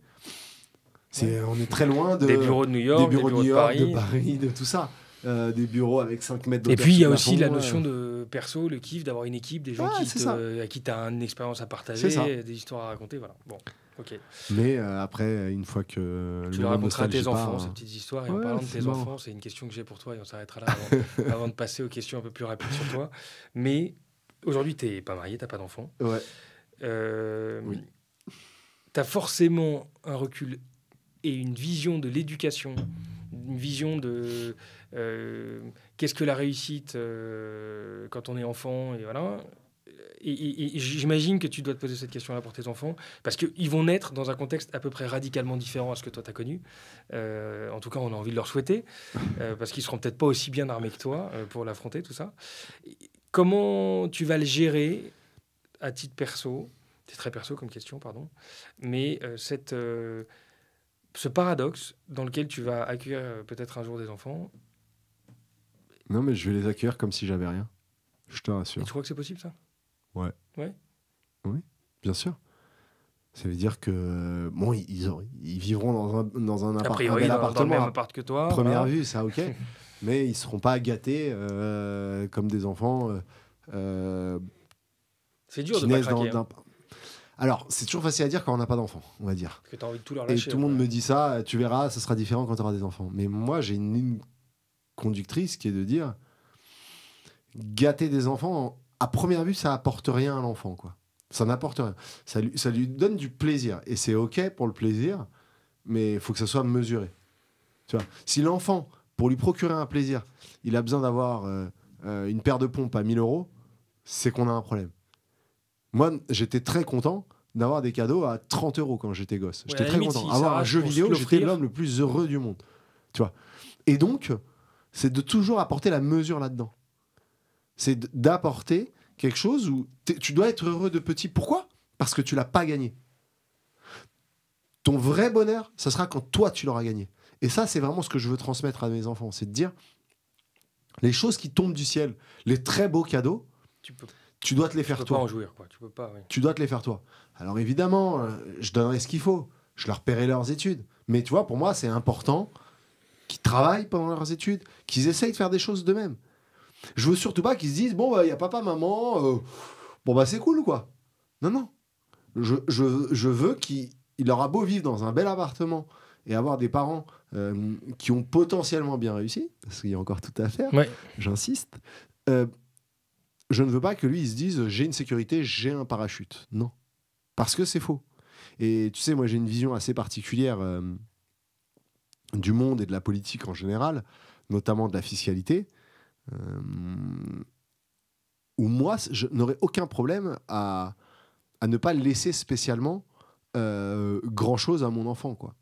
On est très loin des bureaux de New York, des bureaux de New York, de Paris, de tout ça. Des bureaux avec 5 mètres de Et puis il y a aussi la notion de perso, le kiff, d'avoir une équipe, des gens à qui tu as une expérience à partager, des histoires à raconter. Voilà. Bon, ok. Mais après, une fois que. Tu leur raconteras à tes enfants ces petites histoires. Et en parlant de tes enfants, c'est une question que j'ai pour toi et on s'arrêtera là avant de passer aux questions un peu plus rapides sur toi. Mais aujourd'hui, tu n'es pas marié, tu n'as pas d'enfant. Ouais. Oui. Tu as forcément un recul et une vision de l'éducation, une vision de qu'est-ce que la réussite quand on est enfant, et voilà. Et j'imagine que tu dois te poser cette question-là pour tes enfants, parce qu'ils vont naître dans un contexte à peu près radicalement différent à ce que toi tu as connu. En tout cas, on a envie de leur souhaiter, parce qu'ils seront peut-être pas aussi bien armés que toi pour l'affronter, tout ça. Comment tu vas le gérer à titre perso? C'est très perso comme question, pardon. Mais ce paradoxe dans lequel tu vas accueillir peut-être un jour des enfants. Non, mais je vais les accueillir comme si j'avais rien. Je te rassure. Et tu crois que c'est possible, ça? Ouais. Ouais. Oui, bien sûr. Ça veut dire que bon, ils vivront dans un appartement, dans le même appart que toi. Première vue, ça ok. Mais ils seront pas gâtés comme des enfants. C'est dur de pas craquer. Alors, c'est toujours facile à dire quand on n'a pas d'enfants, on va dire. Parce que tu as envie de tout leur lâcher. Et tout le monde me dit ça, tu verras, ça sera différent quand tu auras des enfants. Mais moi, j'ai une ligne conductrice qui est de dire gâter des enfants, à première vue, ça apporte rien à l'enfant, quoi. Ça n'apporte rien. Ça lui donne du plaisir. Et c'est OK pour le plaisir, mais il faut que ça soit mesuré. Tu vois, si l'enfant, pour lui procurer un plaisir, il a besoin d'avoir une paire de pompes à 1 000 €, c'est qu'on a un problème. Moi, j'étais très content d'avoir des cadeaux à 30 € quand j'étais gosse. J'étais très content. Avoir un jeu vidéo, j'étais l'homme le plus heureux du monde. Tu vois. Et donc, c'est de toujours apporter la mesure là-dedans. C'est d'apporter quelque chose où tu dois être heureux de petit. Pourquoi? Parce que tu l'as pas gagné. Ton vrai bonheur, ça sera quand toi, tu l'auras gagné. Et ça, c'est vraiment ce que je veux transmettre à mes enfants. C'est de dire, les choses qui tombent du ciel, les très beaux cadeaux, tu dois te les faire toi. Tu peux pas en jouir, quoi. Tu dois te les faire toi. Alors évidemment, je donnerai ce qu'il faut. Je leur paierai leurs études. Mais tu vois, pour moi, c'est important qu'ils travaillent pendant leurs études, qu'ils essayent de faire des choses d'eux-mêmes. Je veux surtout pas qu'ils se disent, bon, y a papa, maman, bon, bah c'est cool, quoi. Non, non. Je veux qu'il aura beau vivre dans un bel appartement et avoir des parents qui ont potentiellement bien réussi, parce qu'il y a encore tout à faire, j'insiste, je ne veux pas que lui, il se dise, j'ai une sécurité, j'ai un parachute. Non. Parce que c'est faux. Et tu sais, moi, j'ai une vision assez particulière du monde et de la politique en général, notamment de la fiscalité, où moi, je n'aurais aucun problème à ne pas laisser spécialement grand-chose à mon enfant, quoi.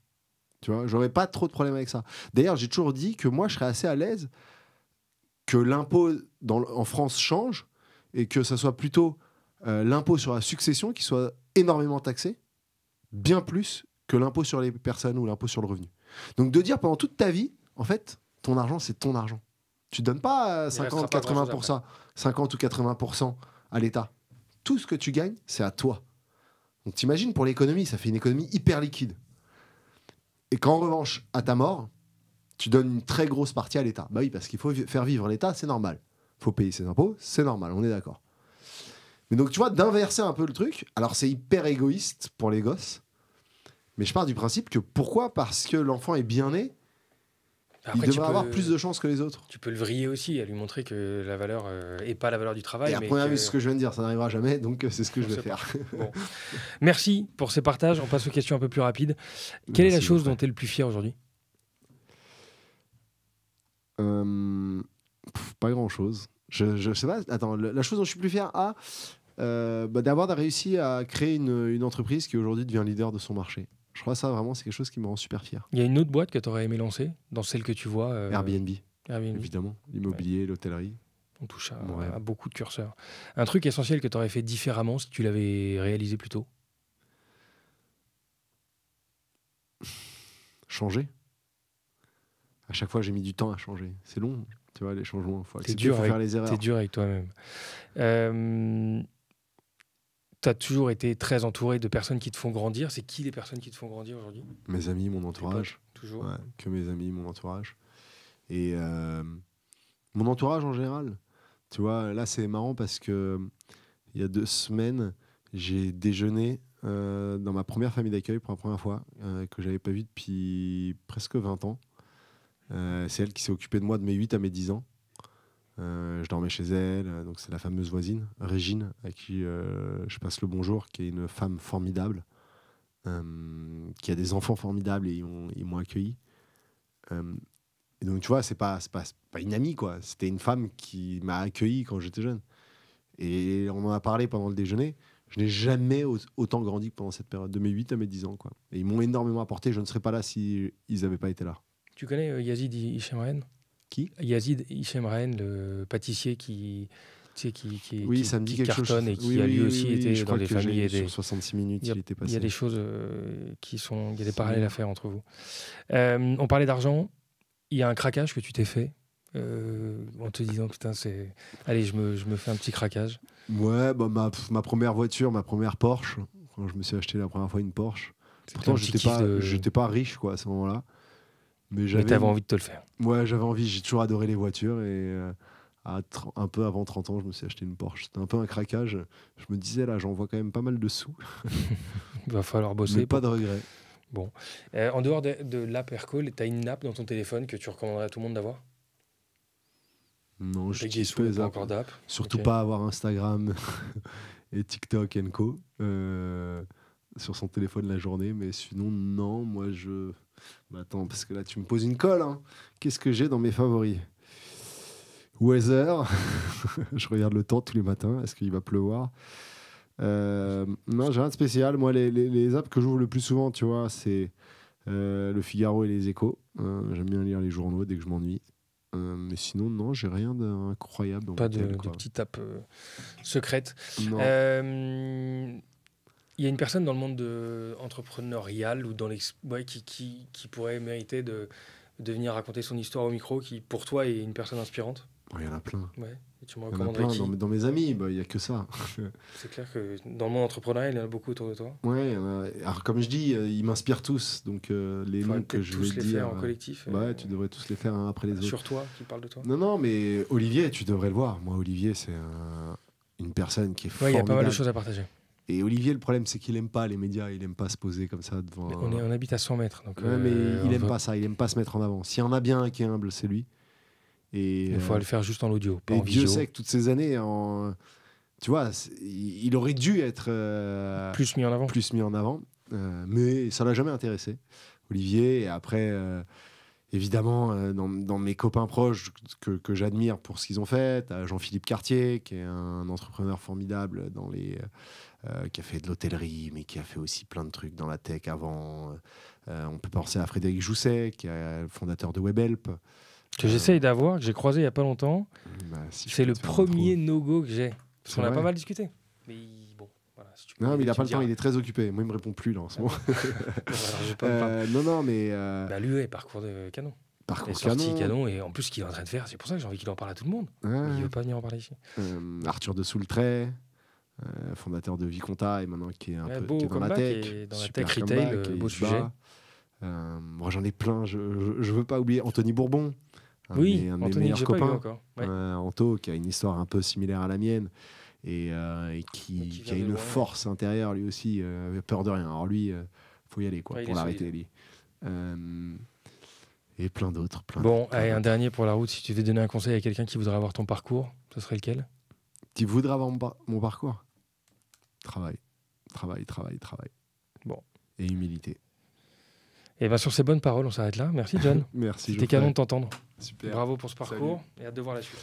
Tu vois, j'aurais pas trop de problème avec ça. D'ailleurs, j'ai toujours dit que moi, je serais assez à l'aise que l'impôt en France change et que ça soit plutôt l'impôt sur la succession qui soit énormément taxé, bien plus que l'impôt sur les personnes ou l'impôt sur le revenu. Donc de dire pendant toute ta vie, en fait, ton argent, c'est ton argent. Tu donnes pas 50, pas grand-chose 80%, 50 ou 80% à l'État. Tout ce que tu gagnes, c'est à toi. Donc t'imagines, pour l'économie, ça fait une économie hyper liquide. Et qu'en revanche, à ta mort, tu donnes une très grosse partie à l'État. Bah oui, parce qu'il faut faire vivre l'État, c'est normal. Il faut payer ses impôts, c'est normal, on est d'accord. Mais donc, tu vois, d'inverser un peu le truc, alors c'est hyper égoïste pour les gosses, mais je pars du principe que pourquoi ? Parce que l'enfant est bien né, Après, il devrait avoir plus de chances que les autres. Tu peux le vriller aussi, à lui montrer que la valeur n'est pas la valeur du travail. Et à première vue, c'est ce que je viens de dire, ça n'arrivera jamais, donc c'est ce que je vais faire. Bon. Merci pour ces partages. On passe aux questions un peu plus rapides. Quelle est la chose dont tu es le plus fier aujourd'hui ? Pas grand-chose. Je sais pas. Attends, la chose dont je suis plus fier, d'avoir réussi à créer une entreprise qui aujourd'hui devient leader de son marché. Je crois que ça, vraiment, c'est quelque chose qui me rend super fier. Il y a une autre boîte que tu aurais aimé lancer, dans celle que tu vois Airbnb. Airbnb. Évidemment. L'immobilier, l'hôtellerie. On touche à beaucoup de curseurs. Un truc essentiel que tu aurais fait différemment si tu l'avais réalisé plus tôt ? Changer. À chaque fois, j'ai mis du temps à changer. C'est long, tu vois, les changements. T'es dur, faire les erreurs. T'es dur avec toi-même. Tu as toujours été très entouré de personnes qui te font grandir. C'est qui les personnes qui te font grandir aujourd'hui ? Mes amis, mon entourage. Toujours. Ouais, que mes amis, mon entourage. Et mon entourage en général. Tu vois, là, c'est marrant parce que il y a 2 semaines, j'ai déjeuné dans ma première famille d'accueil pour la première fois, que j'avais pas vue depuis presque 20 ans. C'est elle qui s'est occupée de moi de mes 8 à mes 10 ans. Je dormais chez elle, donc c'est la fameuse voisine, Régine, à qui je passe le bonjour, qui est une femme formidable, qui a des enfants formidables et ils m'ont accueilli. Et donc, tu vois, c'est pas une amie, quoi. C'était une femme qui m'a accueilli quand j'étais jeune. Et on en a parlé pendant le déjeuner. Je n'ai jamais autant grandi pendant cette période, de mes 8 à mes 10 ans, quoi. Et ils m'ont énormément apporté. Je ne serais pas là s'ils n'avaient pas été là. Tu connais Yazid Hichemraen ? Qui ? Yazid Hichemraen, le pâtissier qui ça me dit quelque cartonne chose. Et qui a lui aussi été dans des familles aidées. Sur 66 minutes, il était passé. Il y a des choses il y a des parallèles à faire entre vous. On parlait d'argent. Il y a un craquage que tu t'es fait en te disant putain, allez, je me fais un petit craquage. Ouais, ma première voiture, ma première Porsche, quand je me suis acheté la première fois une Porsche. Pourtant, j'étais pas riche, quoi, à ce moment-là. Mais t'avais envie de te le faire. Ouais, j'avais envie. J'ai toujours adoré les voitures. Et un peu avant 30 ans, je me suis acheté une Porsche. C'était un peu un craquage. Je me disais, là, j'en vois quand même pas mal de sous. Il va falloir bosser. Mais pas de regret. Bon. En dehors de l'app Aircall, tu as une app dans ton téléphone que tu recommanderais à tout le monde d'avoir ? Non, je n'utilise pas les encore d'app. Surtout pas avoir Instagram et TikTok & Co. Sur son téléphone la journée. Mais sinon, non, moi, attends, parce que là, tu me poses une colle. Hein. Qu'est-ce que j'ai dans mes favoris ? Weather. Je regarde le temps tous les matins. Est-ce qu'il va pleuvoir ? Non, j'ai rien de spécial. Moi, les apps que j'ouvre le plus souvent, tu vois, c'est Le Figaro et Les Échos. J'aime bien lire les journaux dès que je m'ennuie. Mais sinon, non, j'ai rien d'incroyable. Pas de petite app secrète. Non. Il y a une personne dans le monde entrepreneurial ou qui pourrait mériter de venir raconter son histoire au micro, qui pour toi est une personne inspirante ? Il y en a plein. Ouais. Et tu me Il y en a recommanderais plein. Dans mes amis, il n'y a que ça. C'est clair que dans le monde entrepreneurial, il y en a beaucoup autour de toi. Ouais, alors comme je dis, ils m'inspirent tous. Donc les noms que je vais tous les dire. faire en collectif. Ouais, tu devrais tous les faire un après les autres. Sur toi, qui parle de toi. Non, mais Olivier, tu devrais le voir. Moi, Olivier, c'est une personne qui est formidable. Il y a pas mal de choses à partager. Et Olivier, le problème, c'est qu'il aime pas les médias. Il aime pas se poser comme ça devant. On habite à 100 mètres. Donc, ouais, mais il aime pas ça. Il aime pas se mettre en avant. S'il y en a bien un qui est humble, c'est lui. Et il faut le faire juste en audio, pas et en visio. Dieu sait que toutes ces années, tu vois, il aurait dû être plus mis en avant. Mais ça l'a jamais intéressé, Olivier. Et après, évidemment, dans mes copains proches que j'admire pour ce qu'ils ont fait, t'as Jean-Philippe Cartier, qui est un entrepreneur formidable qui a fait de l'hôtellerie, mais qui a fait aussi plein de trucs dans la tech avant. On peut penser à Frédéric Jousset, qui est le fondateur de WebHelp. Que j'essaye d'avoir, que j'ai croisé il n'y a pas longtemps. C'est le premier no-go que j'ai. Parce qu'on a pas mal discuté. Mais bon, voilà. Si non, mais il n'a pas le temps, il est très occupé. Moi, il ne me répond plus là en ce moment. Alors, je vais pas non, mais. Lui, parcours de canon. parcours sorti canon. canon. Et en plus, ce qu'il est en train de faire, c'est pour ça que j'ai envie qu'il en parle à tout le monde. Ouais. Il veut pas venir en parler ici. Arthur de Soultray, fondateur de Viconta et maintenant qui est un peu Beau qui est dans la comeback tech. et dans la Super tech retail, comeback, et beau il se sujet. bat. Moi, j'en ai plein. Je veux pas oublier Anthony Bourbon. Un de mes Anthony, que meilleurs j'ai pas vu copains. encore. Ouais. Anto, qui a une histoire un peu similaire à la mienne et qui qui a vient de une loin. force intérieure lui aussi, peur de rien. Alors lui, faut y aller quoi, Ouais, il pour est l'arrêter solide. lui. Et plein d'autres. Bon, allez, un dernier pour la route. Si tu devais donner un conseil à quelqu'un qui voudrait avoir ton parcours, ce serait lequel? Tu voudrais avoir mon parcours? Travail. Bon. Et humilité. Et bien sur ces bonnes paroles, on s'arrête là. Merci John. Merci. C'était canon de t'entendre. Super. Bravo pour ce parcours et hâte de voir la suite.